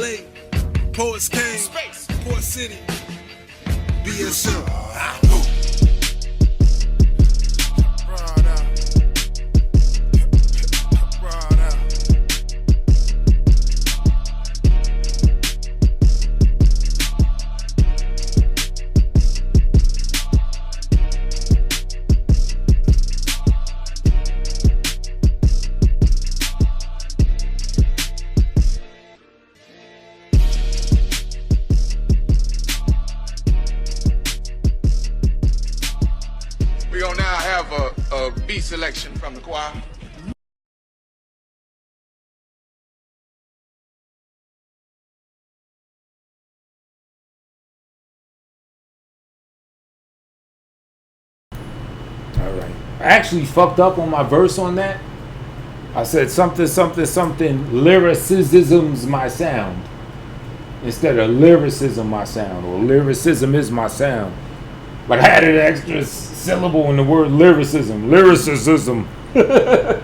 LA, Poets King, Space. Port City, BSL. Brought out. Brought out. We're gonna now have a beat selection from the choir. All right. I actually fucked up on my verse on that. I said something, something, something, lyricism's my sound. Instead of lyricism my sound, or lyricism is my sound. Like I added an extra syllable in the word lyricism. Lyricism. But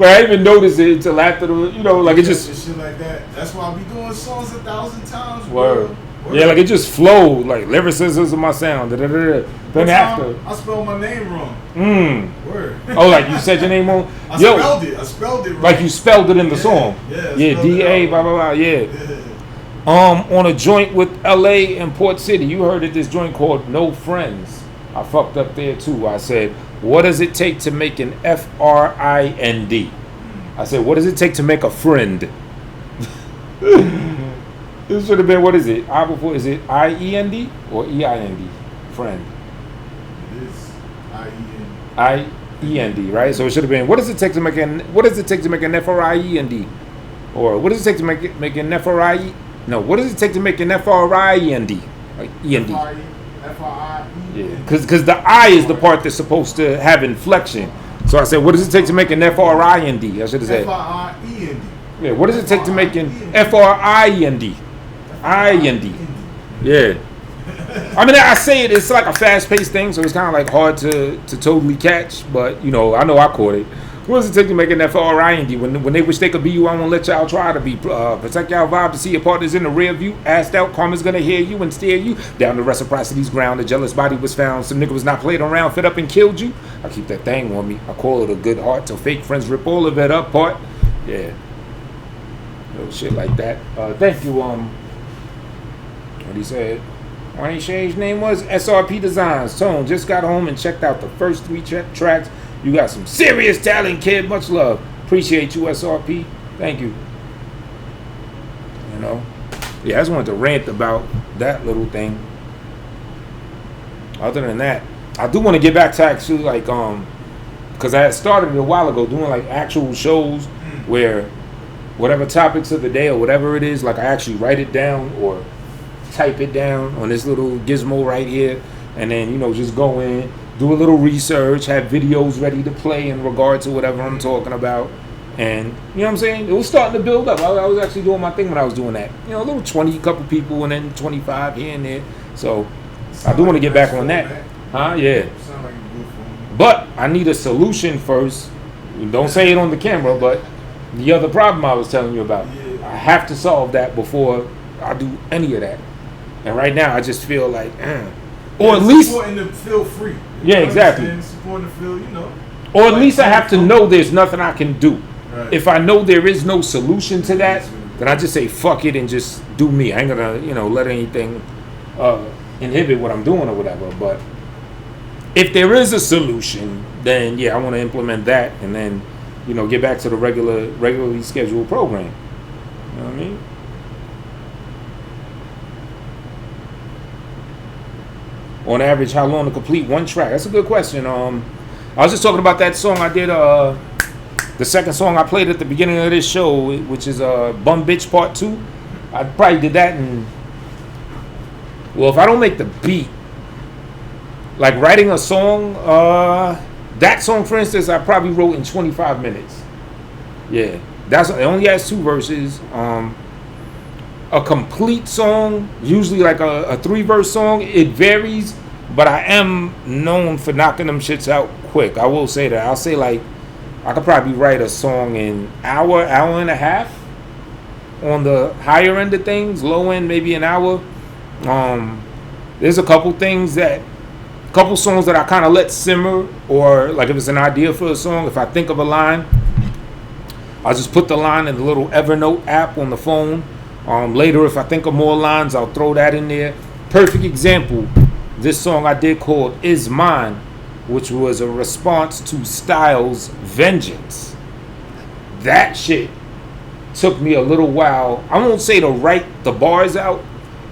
I didn't even notice it until after the, like it just. Shit like that. That's why I be doing songs 1,000 times. Word. Yeah, like it just flowed. Like lyricism is my sound. Then after. I spelled my name wrong. Word. Oh, like you said your name wrong? I spelled it wrong. Like you spelled it in the song. Yeah, D-A, blah, blah, blah, yeah. On a joint with LA and Port City, you heard of this joint called No Friends. I fucked up there too. I said, what does it take to make an F-R-I-N-D? I said, what does it take to make a friend? This should have been, what is it? Is it I-E-N-D or E-I-N-D? Friend. It is I-E-N-D. I-E-N-D, right? So it should have been, what does it take to make an F-R-I-E-N-D? Or what does it take to make an F-R-I-E? No, what does it take to make an F-R-I-E-N-D? Like E-N-D. F-R-I-E-N-D. Yeah, because the I is the part that's supposed to have inflection. So I said, what does it take to make an F-R-I-N-D? I should have said. F-R-I-E-N-D. Yeah, what does it take to make an F-R-I-N-D? I-N-D. Yeah. I mean, I say it's like a fast-paced thing, so it's kind of like hard to totally catch. But, I know I caught it. What does it take to make an F-R-I-N-D? When they wish they could be you, I won't let y'all try to be. Protect y'all vibe to see your partners in the rear view. Asked out, karma's gonna hear you and steer you. Down to reciprocity's ground, the jealous body was found. Some nigga was not played around, fed up and killed you. I keep that thing on me. I call it a good heart till fake friends rip all of it up part. Yeah. Little shit like that. Thank you, what he said. What he said his name was? SRP Designs. Tone, just got home and checked out the first 3 tracks. You got some serious talent, kid. Much love. Appreciate you, SRP. Thank you. Yeah, I just wanted to rant about that little thing. Other than that, I do want to get back to actually because I had started it a while ago doing like actual shows where whatever topics of the day or whatever it is, like I actually write it down or type it down on this little gizmo right here, and then just go in do a little research, have videos ready to play in regard to whatever I'm talking about. And, you know what I'm saying? It was starting to build up. I was actually doing my thing when I was doing that. You know, a little 20, couple people, and then 25 here and there. So, I do want to get back on that. Huh? Yeah. But I need a solution first. Don't say it on the camera, but the other problem I was telling you about. I have to solve that before I do any of that. And right now, I just feel like, or at least supporting to feel free. Yeah, exactly. Supporting to feel, you know. Or at least I have to know there's nothing I can do. Right. If I know there is no solution to that, then I just say fuck it and just do me. I ain't gonna, you know, let anything inhibit what I'm doing or whatever. But if there is a solution, then yeah, I want to implement that and then, you know, get back to the regularly scheduled program. You know what I mean? On average, how long to complete one track? That's a good question. I was just talking about that song I did. The second song I played at the beginning of this show, which is Bum Bitch Part 2. I probably did that in, well, if I don't make the beat, like writing a song, that song, for instance, I probably wrote in 25 minutes. Yeah, it only has 2 verses. A complete song, usually like a 3-verse song, it varies, but I am known for knocking them shits out quick. I will say that. I'll say like, I could probably write a song in hour and a half on the higher end of things, low end maybe an hour. There's a couple songs that I kind of let simmer, or like if it's an idea for a song, if I think of a line, I'll just put the line in the little Evernote app on the phone. Later, if I think of more lines, I'll throw that in there. Perfect example, this song I did called Is Mine, which was a response to Styles' Vengeance. That shit took me a little while. I won't say to write the bars out,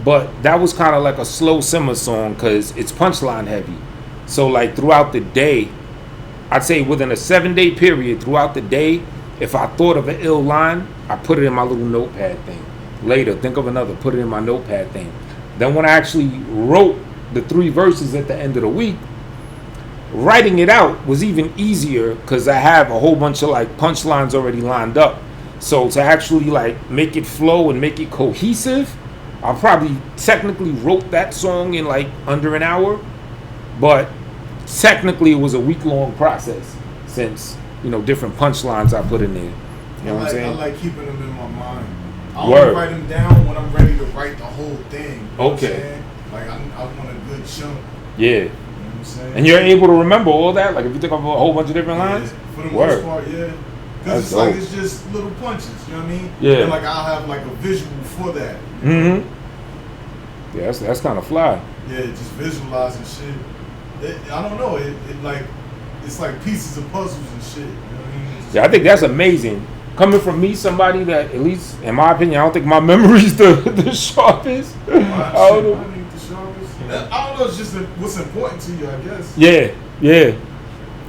but that was kind of like a slow simmer song because it's punchline heavy. So like throughout the day, I'd say within a 7-day period, throughout the day, if I thought of an ill line, I put it in my little notepad thing. Later, think of another, put it in my notepad thing. Then when I actually wrote the 3 verses at the end of the week, writing it out was even easier because I have a whole bunch of like punchlines already lined up. So to actually like make it flow and make it cohesive, I probably technically wrote that song in like under an hour, but technically it was a week-long process since, you know, different punchlines I put in there. You know what I'm saying? I like keeping them in my mind. I only write them down when I'm ready to write the whole thing. You know okay. Like I want a good chunk. Yeah. You know what I'm saying? And you're able to remember all that? Like if you think of a whole bunch of different lines? For the most part, yeah. Because it's dope. like it's just little punches, you know what I mean? Yeah. And like I'll have like a visual for that. Mm-hmm. Yeah, that's kind of fly. Yeah, just visualizing shit. I don't know. It's like pieces of puzzles and shit. You know what I mean? Yeah, I think that's amazing. Coming from me, somebody that, at least in my opinion, I don't think my memory's the sharpest. I don't know. It's just what's important to you, I guess. Yeah.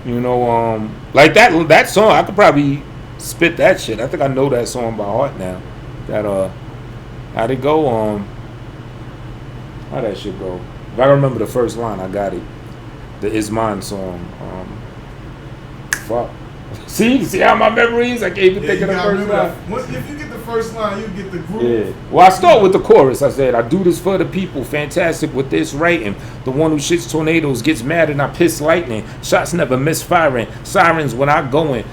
You know, like that song, I could probably spit that shit. I think I know that song by heart now. That how'd it go? How'd that shit go? If I remember the first line, I got it. The Is Mine song. Fuck. See how my memory is? I can't even think of the first line. If you get the first line, you get the groove. Yeah. Well, I start with the chorus. I said, I do this for the people. Fantastic with this writing. The one who shits tornadoes gets mad and I piss lightning. Shots never miss firing. Sirens when I going.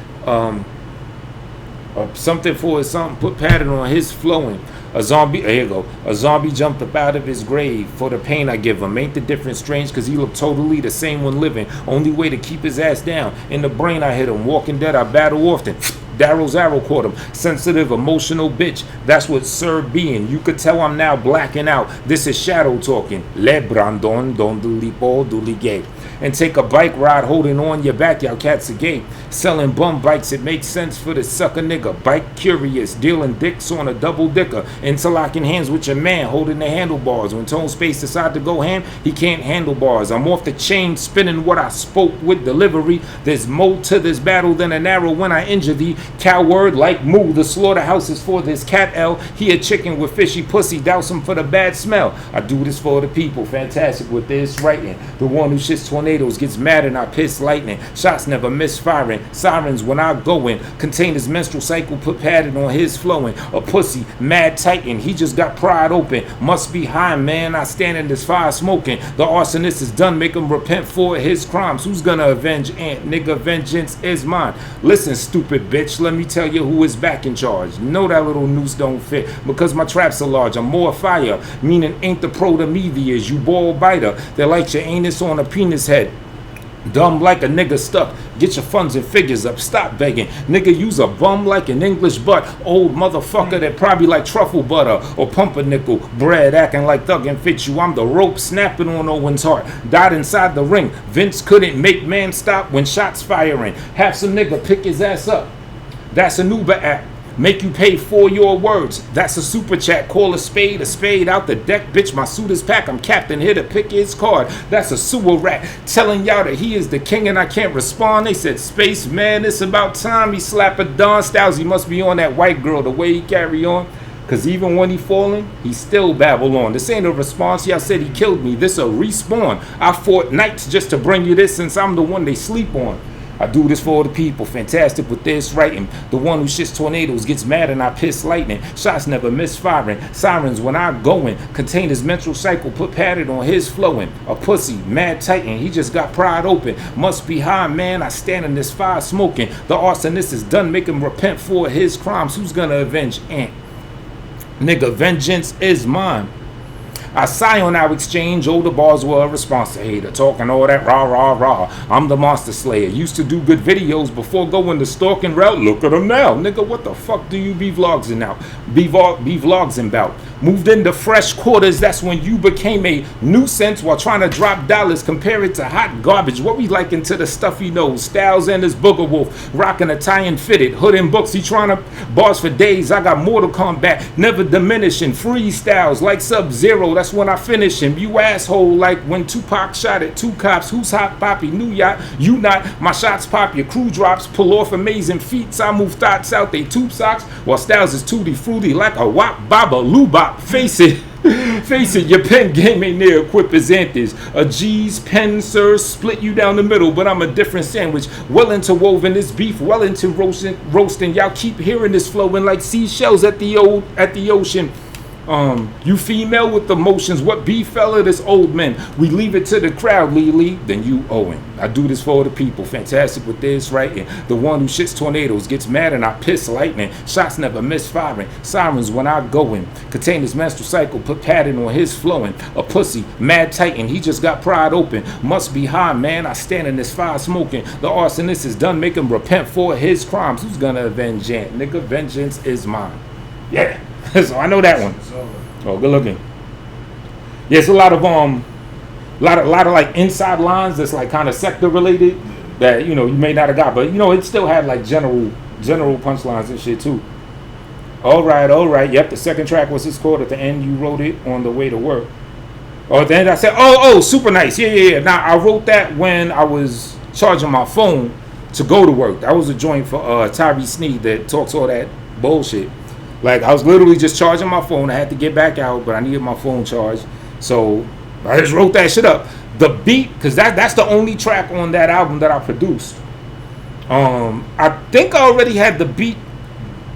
Something for his something. Put pattern on his flowing. A zombie, here you go. A zombie jumped up out of his grave for the pain I give him. Ain't the difference strange because he looked totally the same when living. Only way to keep his ass down. In the brain I hit him. Walking dead I battle often. Daryl's arrow caught him. Sensitive, emotional bitch. That's what Sir being. You could tell I'm now blacking out. This is Shadow talking. Le Brandon, don du lipo, du ligay. And take a bike ride holding on your back, y'all cats a gay. Selling bum bikes, it makes sense for the sucker nigga. Bike curious, dealing dicks on a double dicker. Interlocking hands with your man, holding the handlebars. When Tone Space decide to go ham, he can't handle bars. I'm off the chain, spinning what I spoke with delivery. There's more to this battle than an arrow when I injure thee. Coward like Moo, the slaughterhouse is for this cat L. He a chicken with fishy pussy, douse him for the bad smell. I do this for the people, fantastic with this writing. The one who shits tornado tornadoes, gets mad and I piss lightning. Shots never miss firing. Sirens when I go in. Contain his menstrual cycle, put padding on his flowing. A pussy, mad titan, he just got pride open. Must be high, man, I stand in this fire smoking. The arsonist is done, make him repent for his crimes. Who's gonna avenge Ant? Nigga, vengeance is mine. Listen, stupid bitch, let me tell you who is back in charge. No, that little noose don't fit, because my traps are large. I'm more fire, meaning ain't the pro to me the is. You ball biter, they light your anus on a penis head. Dumb like a nigga stuck. Get your funds and figures up. Stop begging. Nigga, use a bum like an English butt. Old motherfucker that probably like truffle butter or pumpernickel bread, acting like thug and fit you. I'm the rope snapping on Owen's heart. Died inside the ring. Vince couldn't make man stop when shots firing. Have some nigga pick his ass up. That's an Uber app. Make you pay for your words. That's a super chat. Call a spade out the deck. Bitch, my suit is packed. I'm captain here to pick his card. That's a sewer rat telling y'all that he is the king and I can't respond. They said, space man, it's about time. He slap a Don Styles. He must be on that white girl the way he carry on. Cause even when he falling, he still babble on. This ain't a response. Y'all said he killed me. This a respawn. I fought nights just to bring you this since I'm the one they sleep on. I do this for the people, fantastic with this writing. The one who shits tornadoes, gets mad and I piss lightning. Shots never miss firing. Sirens when I going. Contain his menstrual cycle, put padded on his flowing. A pussy, mad titan, he just got pride open. Must be high, man, I stand in this fire smoking. The arsonist is done, make him repent for his crimes. Who's gonna avenge Ant? Nigga, vengeance is mine. I sigh on our exchange, older bars were a response to hater. Talking all that rah rah rah. I'm the monster slayer. Used to do good videos before going the stalking route. Look at them now. Nigga, what the fuck do you be vlogging out? Be vlogging about? Moved into fresh quarters, that's when you became a nuisance while trying to drop dollars. Compare it to hot garbage. What we liking to the stuff he knows. Styles and his booger wolf. Rocking a tie and fitted. Hood and books, he trying to bars for days. I got Mortal Kombat, never diminishing. Freestyles like Sub-Zero, that's when I finish him. You asshole, like when Tupac shot at 2 cops. Who's hot poppy? New yacht, you not. My shots pop, your crew drops. Pull off amazing feats. I move thoughts out they tube socks. While Styles is tutti fruity like a wop baba loobop. Face it, your pen game ain't near equipped as Anthony's. A G's pen, sir, split you down the middle, but I'm a different sandwich. Well interwoven this beef, well into roasting. Y'all keep hearing this flowing like seashells at the ocean. You female with emotions, what beef fella, this old man. We leave it to the crowd, Lee, then you Owen. I do this for the people, fantastic with this writing. The one who shits tornadoes, gets mad and I piss lightning. Shots never miss firing, sirens when I go in. Contain his menstrual cycle, put padding on his flowing. A pussy, mad titan, he just got pride open. Must be high, man, I stand in this fire smoking. The arsonist is done, make him repent for his crimes. Who's gonna avenge Ant? Nigga, vengeance is mine. Yeah. So I know that one. Oh, good looking. Yeah, it's a lot of like inside lines that's like kind of sector related that you may not have got, but it still had like general punchlines and shit too. All right. Yep, the second track was his called. At the end, you wrote it on the way to work. Oh, at the end I said, oh, super nice. Yeah. Now I wrote that when I was charging my phone to go to work. That was a joint for Tyree Sneed that talks all that bullshit. Like, I was literally just charging my phone. I had to get back out, but I needed my phone charged. So, I just wrote that shit up. The beat, because that's the only track on that album that I produced. I think I already had the beat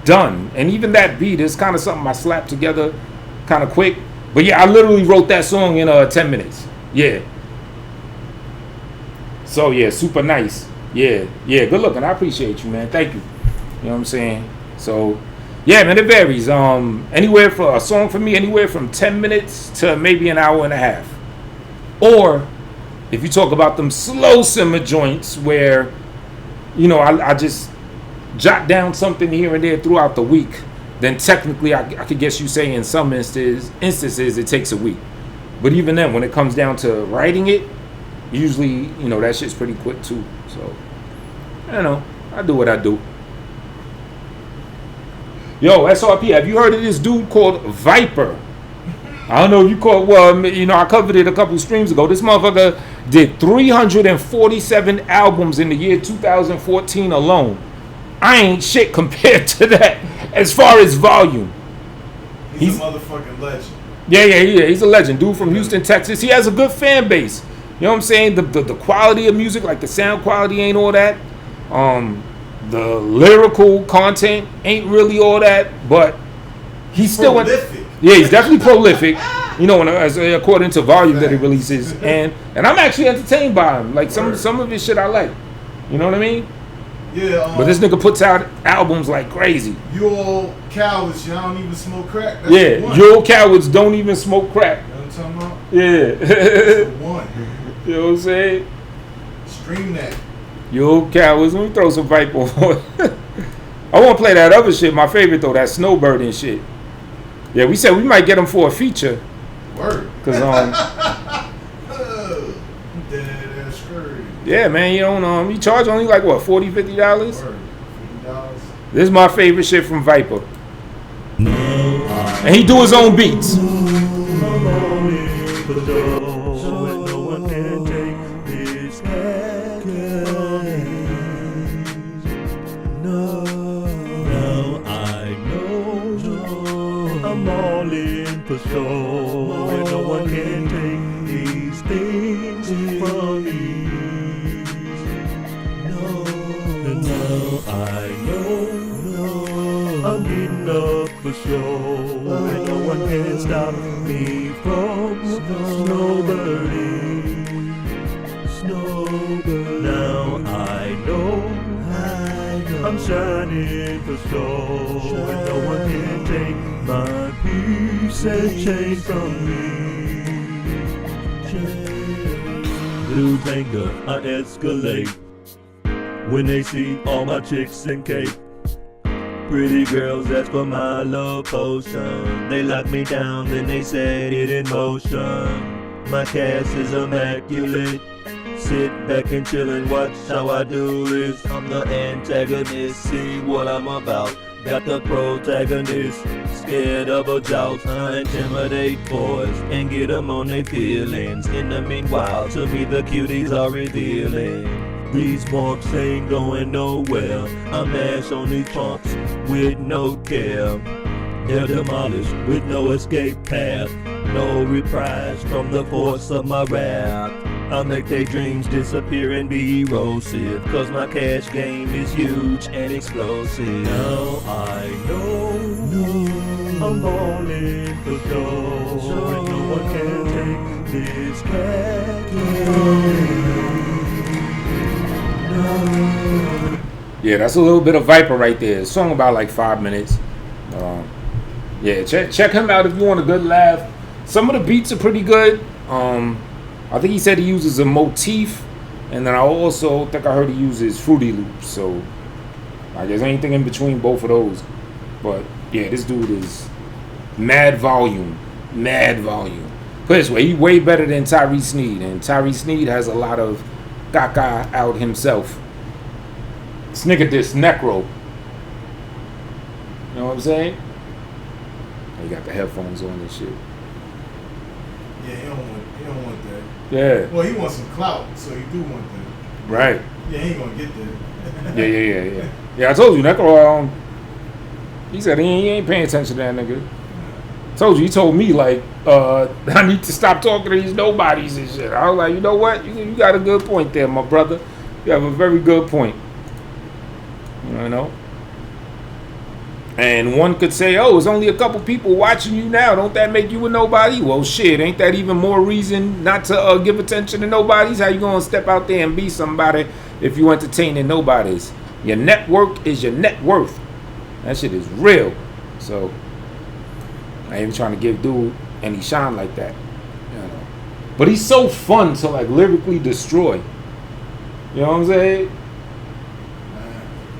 done. And even that beat is kind of something I slapped together kind of quick. But yeah, I literally wrote that song in 10 minutes. Yeah. So, yeah, super nice. Yeah, good looking. I appreciate you, man. Thank you. You know what I'm saying? So... yeah, man, it varies. Anywhere for a song for me, anywhere from 10 minutes to maybe an hour and a half. Or if you talk about them slow simmer joints where, I just jot down something here and there throughout the week, then technically I could guess you say in some instances it takes a week. But even then, when it comes down to writing it, usually, that shit's pretty quick too. So, I don't know. I do what I do. Yo, SRP, have you heard of this dude called Viper? I don't know if you caught, I covered it a couple streams ago. This motherfucker did 347 albums in the year 2014 alone. I ain't shit compared to that as far as volume. He's a motherfucking legend. Yeah, he's a legend. Dude from Houston, Texas. He has a good fan base. You know what I'm saying? The quality of music, like the sound quality ain't all that. The lyrical content ain't really all that, but he's still prolific. Yeah, he's definitely prolific. You know, as according to volume that he releases, and I'm actually entertained by him. Like some of his shit I like. You know what I mean? Yeah. But this nigga puts out albums like crazy. You all cowards, y'all don't even smoke crack. That's Yeah, the one. you cowards don't even smoke crack. You know what I'm talking about? Yeah. That's the one. You know what I'm saying? Stream that. You cowards. Let me throw some Viper on. I want to play that other shit. My favorite though, that Snowbird and shit. Yeah, we said we might get him for a feature. Word. Cause That's crazy. yeah, man, you don't you charge only like what, $40, $50? $50. This is my favorite shit from Viper. And he do his own beats. I'm all in for sure, and no one can take these things from me. And now I know I'm getting up for sure, and no one can stop me from snowbirding. Now I know I'm shining for sure, and no one can take my peace and change from me. Lose anger, I escalate when they see all my chicks and cake. Pretty girls ask for my love potion. They lock me down, then they set it in motion. My cast is immaculate. Sit back and chill and watch how I do this. I'm the antagonist, see what I'm about. Got the protagonist, scared of a joust. I intimidate boys and get them on their feelings. In the meanwhile, to me the cuties are revealing. These marks ain't going nowhere. I mash on these pumps with no care. They're demolished with no escape path. No reprise from the force of my wrath. I'll make their dreams disappear and be erosive, cause my cash game is huge and explosive. Now I know I'm all in for sure, and no one can take this cash from me. Yeah, that's a little bit of Viper right there. A song about like 5 minutes. Yeah, check him out if you want a good laugh. Some of the beats are pretty good. I think he said he uses a motif, and then I also think I heard he uses Fruity Loops. So I guess anything in between both of those. But yeah, this dude is mad volume. Put it this way, he's way better than Tyree Sneed, and Tyree Sneed has a lot of caca out himself. This nigga this Necro. You know what I'm saying? He got the headphones on and shit. Yeah, he don't want that. Yeah. Well, he wants some clout, so he do want that. Right. Yeah, he ain't gonna get that. Yeah. Yeah, I told you, Necro, he said he ain't paying attention to that nigga. Told you, he told me, like, I need to stop talking to these nobodies and shit. I was like, you know what? You got a good point there, my brother. You have a very good point. You know? And one could say, oh, it's only a couple people watching you now. Don't that make you a nobody? Well, shit, ain't that even more reason not to give attention to nobodies? How you gonna step out there and be somebody if you entertaining nobodies? Your network is your net worth. That shit is real. So, I ain't even trying to give dude any shine like that. You know? But he's so fun to, like, lyrically destroy. You know what I'm saying?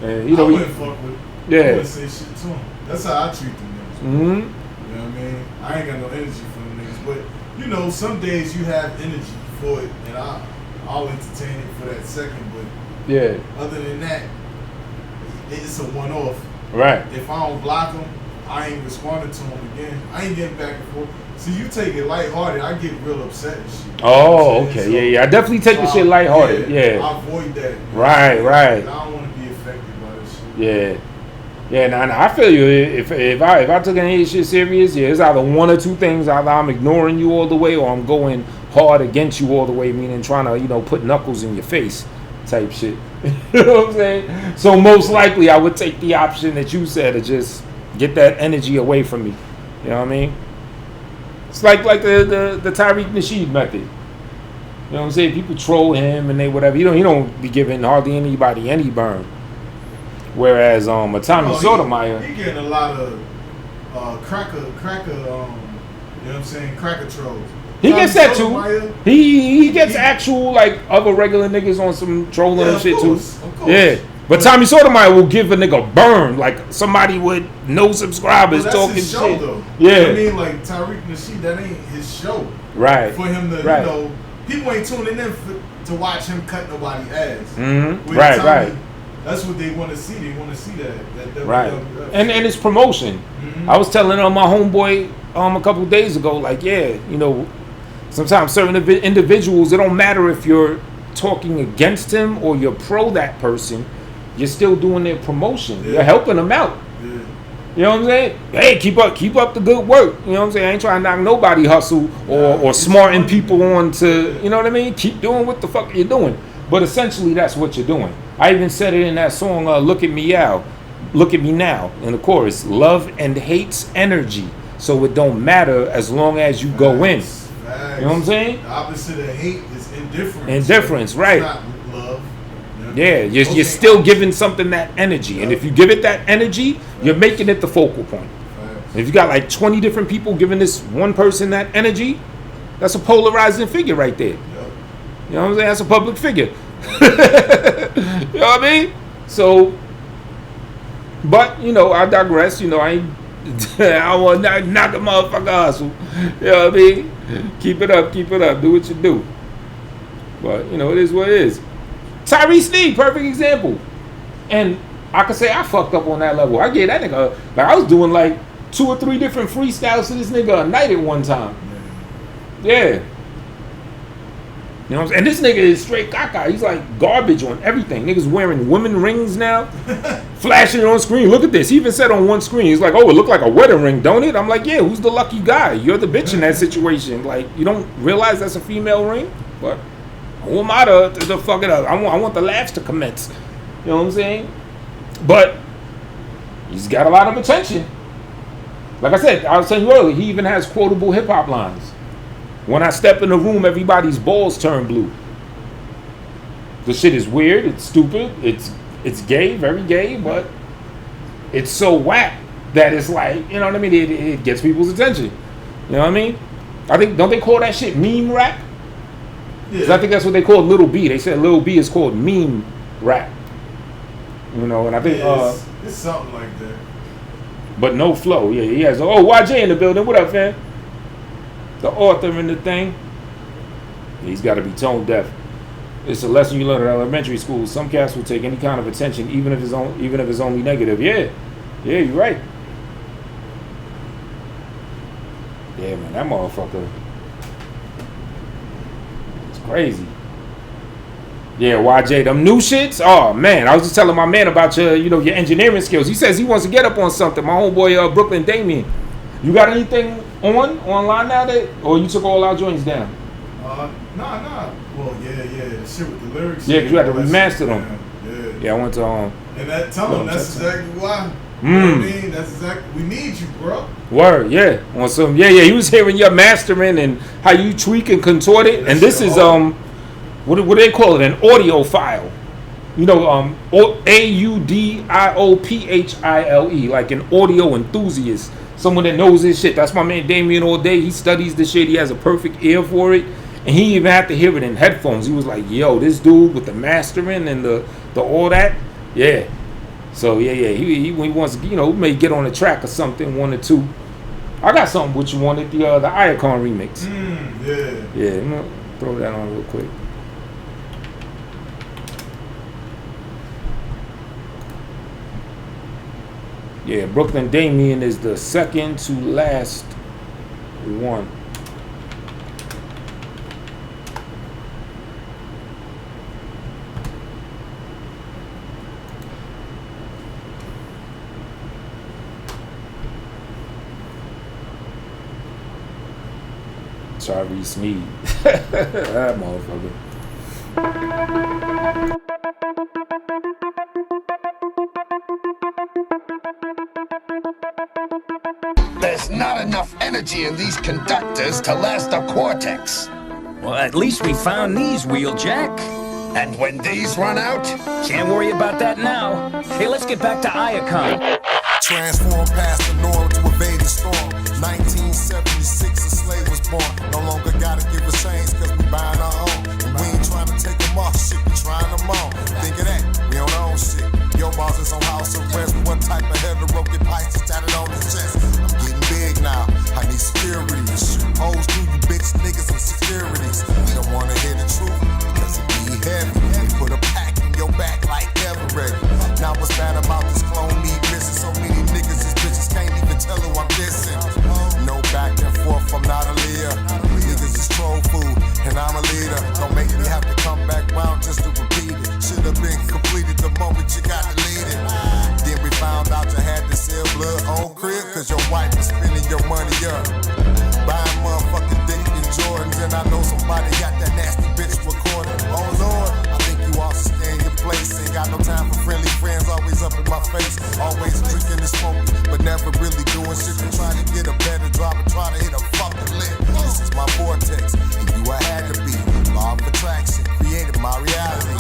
And, you know, I wouldn't fuck with. I yeah. wouldn't say shit to him. That's how I treat them niggas. Mm-hmm. You know what I mean? I ain't got no energy for them niggas. But, you know, some days you have energy for it, and I'll entertain it for that second. But Yeah. other than that, it's a one-off. Right. If I don't block them, I ain't responding to them again. I ain't getting back and forth. See, you take it lighthearted, I get real upset and shit. Oh, You know what I'm okay. saying? Yeah. I definitely take the shit lighthearted. Yeah. I avoid that. You know Right, what I'm saying? right. I don't want to be affected by this shit. Yeah. Yeah, nah, I feel you. If I took any of this shit serious, yeah, it's either one or two things. Either I'm ignoring you all the way or I'm going hard against you all the way, meaning trying to, you know, put knuckles in your face type shit. You know what I'm saying? So most likely I would take the option that you said to just get that energy away from me. You know what I mean? It's like the Tariq Nasheed method. You know what I'm saying? People troll him and they whatever. He don't be giving hardly anybody any burn. Whereas Tommy Sotomayor, he getting a lot of cracker, you know what I'm saying, cracker trolls. he gets that too. He gets actual like other regular niggas on some trolling and shit too. Of course. Yeah. But Tommy Sotomayor will give a nigga burn like somebody with no subscribers That's talking his show, shit. though. Yeah. I mean, like Tariq Nasheed, that ain't his show. Right. For him to, Right. you know, people ain't tuning in to watch him cut nobody's ass. Mm-hmm. With Right, Tommy, right. That's what they want to see. They want to see that Right. WWF. And it's promotion. Mhm. I was telling my homeboy a couple days ago, like, yeah, you know, sometimes certain individuals, it don't matter if you're talking against him or you're pro that person, you're still doing their promotion. Yeah. You're helping them out. Yeah. You know what I'm saying? Hey, keep up the good work. You know what I'm saying? I ain't trying to knock nobody hustle or smarting people on to, you know what I mean? Keep doing what the fuck you're doing. But essentially, that's what you're doing. I even said it in that song, Look at Me Now, in the chorus. Love and hate's energy. So it don't matter as long as you go in. Facts. You know what I'm saying? The opposite of hate is indifference. Indifference, right. It's not love. Yeah, you're still giving something that energy. And if you give it that energy, you're making it the focal point. If you got like 20 different people giving this one person that energy, that's a polarizing figure right there. You know what I'm saying? That's a public figure. You know what I mean? So, but, you know, I digress. You know, I want to knock a motherfucker hustle. You know what I mean? Keep it up. Do what you do. But, you know, it is what it is. Tyrese Lee, perfect example. And I could say I fucked up on that level. I gave that nigga, like I was doing like 2 or 3 different freestyles to this nigga a night at one time. Yeah. You know what I'm saying? And this nigga is straight caca. He's like garbage on everything. Niggas wearing women rings now, flashing it on screen. Look at this. He even said on one screen, he's like, oh, it looked like a wedding ring, don't it? I'm like, yeah, who's the lucky guy? You're the bitch in that situation. Like, you don't realize that's a female ring? But who am I to fuck it up? I want the laughs to commence. You know what I'm saying? But he's got a lot of attention. Like I said, I was telling you earlier, he even has quotable hip-hop lines. When I step in the room, everybody's balls turn blue. The shit is weird. It's stupid. It's gay, very gay, but it's so whack that it's like, you know what I mean? It gets people's attention. You know what I mean? I think, don't they call that shit meme rap? Yeah. I think that's what they call Lil B. They said Lil B is called meme rap. You know, and I think it's something like that. But no flow. Yeah, he has. Oh, YJ in the building. What up, fam? The author in the thing. He's got to be tone deaf. It's a lesson you learn at elementary school. Some cats will take any kind of attention, even if it's only negative. Yeah, you're right. Yeah, man, that motherfucker. It's crazy. Yeah, YJ, them new shits. Oh man, I was just telling my man about your engineering skills. He says he wants to get up on something. My homeboy Brooklyn Damien. You got anything online now or you took all our joints down? Nah. Well, yeah, the shit with the lyrics. Yeah, because you had to remaster them. Yeah, I went to And tell them that's exactly why. You know what I mean? That's exactly. We need you, bro. Word, yeah. On some, yeah. He was hearing your mastering and how you tweak and contort it. And this is what do they call it? An audio file. You know, AUDIOPHILE, like an audio enthusiast. Someone that knows his shit. That's my man Damien all day. He studies the shit. He has a perfect ear for it. And he even had to hear it in headphones. He was like, yo, this dude with the mastering and the all that. Yeah. So, yeah. He wants to, may get on a track or something, 1 or 2. I got something what you wanted, the Iacon remix. Yeah, I'm going to throw that on real quick. Yeah, Brooklyn Damien is the second to last one. Tyrese Sneed. That motherfucker. There's not enough energy in these conductors to last a cortex. Well, at least we found these, Wheeljack. And when these run out? Can't worry about that now. Hey, let's get back to Iacon. Transform past the norm to evade the storm. 1976, a slave was born. No longer gotta give a change cause we buying our own. And we ain't trying to take them off, shit, we trying them on. Think of that, we on our own shit. Your boss is on house arrest. What type of heterotic pipes is tatted on his chest? I'm getting big now, I need security. Hoes do you bitch niggas and securities. We don't wanna hear the truth, cause it be heavy. They put a pack in your back like Everett. Now what's bad about this clone me missing? So many niggas, these bitches can't even tell who I'm dissing. No back and forth, I'm not a leader. Niggas is troll food, and I'm a leader. Don't make me have to come back round just to repeat it. Should've been completed the moment you got deleted. Then we found out you had to sell blood on crib, cause your wife was spending your money up. Buying motherfucking dick and Jordans, and I know somebody got that nasty bitch recording. Oh Lord, I think you all should stay in your place. Ain't got no time for friendly friends, always up in my face. Always drinking and smoking, but never really doing shit. To try to get a better drop and try to hit a fucking lick. This is my vortex, and you I had to be. Law of attraction created my reality.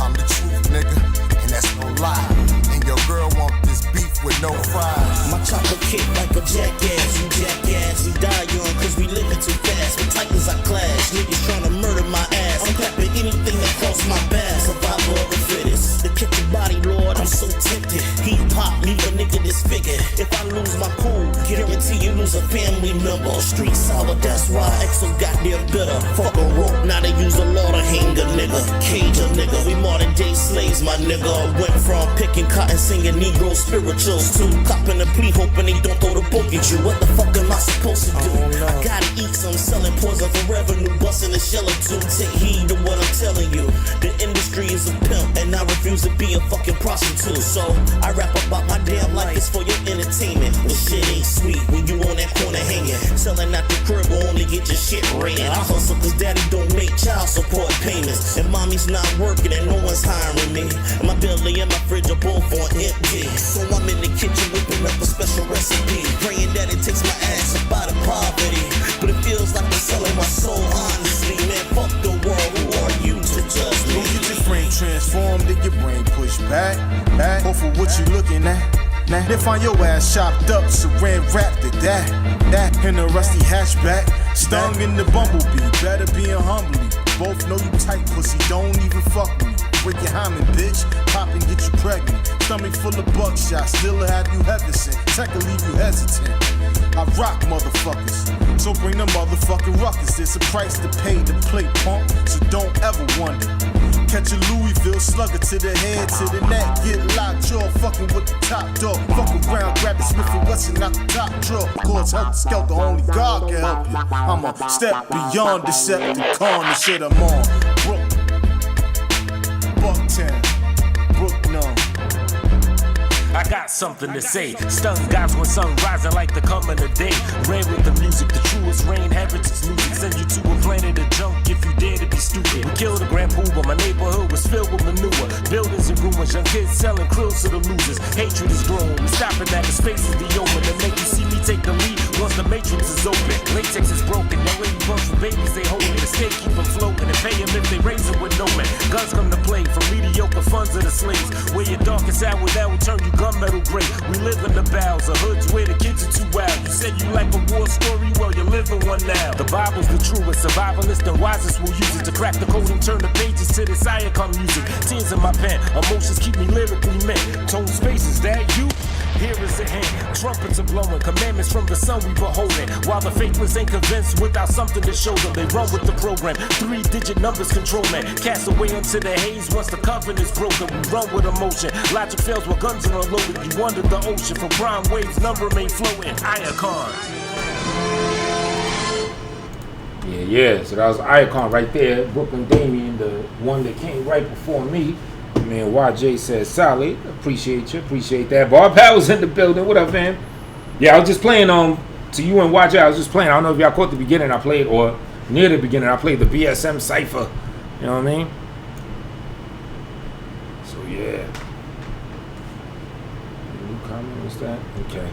I'm the truth, nigga, and that's no lie. And your girl want this beef with no fries. My chopper kick like a jackass, you jackass. You die young cause we living too fast. With Titans I clash, niggas tryna murder my ass. I'm clapping anything that cross my path. Survival of the fittest. To kick your body, Lord, I'm so tempted. Heat pop, leave a nigga disfigured. If I lose my cool, guarantee you lose a family member. Street solid, that's why XO got their bitter. Fuck a rope, now they use a law to hang a nigga. Cage a nigga, we modern day slaves, my nigga. Went from picking cotton, singing Negro spirituals to copping a plea, hoping they don't throw the book at you. What the fuck am I supposed to do? I gotta eat some, selling poison for revenue, busting a shell or two. Take heed to what I'm telling you. The industry is a pimp, and I refuse to be a fucking prostitute. So I rap about my damn life, it's for your entertainment. Well, shit ain't sweet when you on that corner hanging. Selling out the crib will only get your shit ran. I hustle cause daddy don't make child support payments, and mommy's not working and no one's hiring me. And my belly and my fridge are both on empty. So I'm in the kitchen whipping up a special recipe, praying that it takes my ass up out of poverty. But it feels like I'm selling my soul honestly. Man, fuck the world, who are you to judge me? Don't get your frame transformed, then your brain pushed back. Go for what you looking at. Now, they find your ass chopped up, saran wrapped to that in a rusty hatchback. Stung in the bumblebee, better being humbly. Both know you tight, pussy, don't even fuck with me. Break your hymen, bitch, pop and get you pregnant. Stomach full of buckshot, still have you hesitant. Tech will leave you hesitant. I rock motherfuckers, so bring the motherfucking ruckus. There's a price to pay to play punk, so don't ever wonder. Catch a Louisville slugger to the head, to the neck, get locked jaw, fucking with the top dog. Fuck around, grab the Smith & Wesson out the top drawer. Chords help the skelter, only God can help you. I'm a step beyond Decepticon, the shit I'm on. Bucktown, Brooklyn. I got something to say. Stun guys when sun rising like the coming of day. Ran with the music, the truest rain habits is music. Send you to a planet of junk if you dare to be stupid. We killed a grand poobah, my neighborhood was filled with manure. Buildings and rumors, young kids selling krills to the losers. Hatred is growing, we stopping at the spaces the open. They make you see me take the lead once the matrix is open. Latex is broken, now lady bugs for babies they holding. The state keep them floating and pay them if they raise them with no man. Guns come to play from mediocre funds of the slaves. Where your darkest hour that will turn you gunmetal gray. We live in the bowels of hoods where the kids are too wild. You said you like a war story, well you're living one now. The Bible's the truest, survivalist and wisest will use it to crack the code and turn the pages to this Iacon music. Tears in my pen, emotions keep me lyrically meant. Tone space, is that you? Here is a hint, trumpets are blowing, commandments from the sun we beholding. While the faithless ain't convinced without something to show them, they run with the program. 3-digit numbers control man, cast away into the haze once the covenant's broken. We run with emotion, logic fails when guns are unloaded. You under the ocean from prime waves, number remain floating. Iacon. Yeah, so that was Iacon right there. Brooklyn Damien, the one that came right before me. Man, YJ says solid. Appreciate you. Appreciate that. Bar Powell's in the building. What up, man? Yeah, I was just playing to you and YJ. I was just playing. I don't know if y'all caught the beginning I played or near the beginning. I played the BSM Cypher. You know what I mean? So yeah. New comment, what's that? Okay.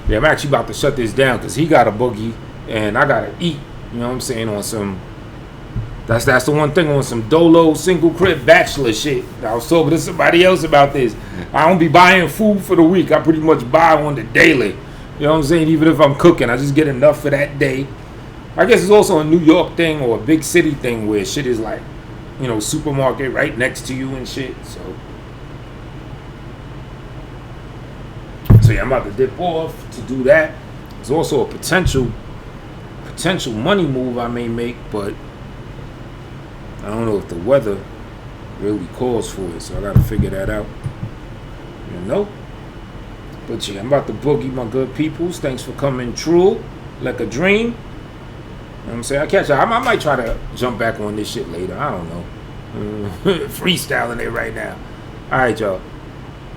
Yeah, I'm actually about to shut this down because he got a boogie and I gotta eat. You know what I'm saying? On some. That's the one thing on some dolo single crib bachelor shit. I was talking to somebody else about this. I don't be buying food for the week. I pretty much buy on the daily. You know what I'm saying? Even if I'm cooking, I just get enough for that day. I guess it's also a New York thing or a big city thing where shit is like, you know, supermarket right next to you and shit. So yeah, I'm about to dip off to do that. There's also a potential money move I may make, but I don't know if the weather really calls for it, so I gotta figure that out. You know? But yeah, I'm about to boogie, my good peoples. Thanks for coming true. Like a dream. You know what I'm saying? I catch up. I might try to jump back on this shit later. I don't know. Freestyling it right now. Alright, y'all.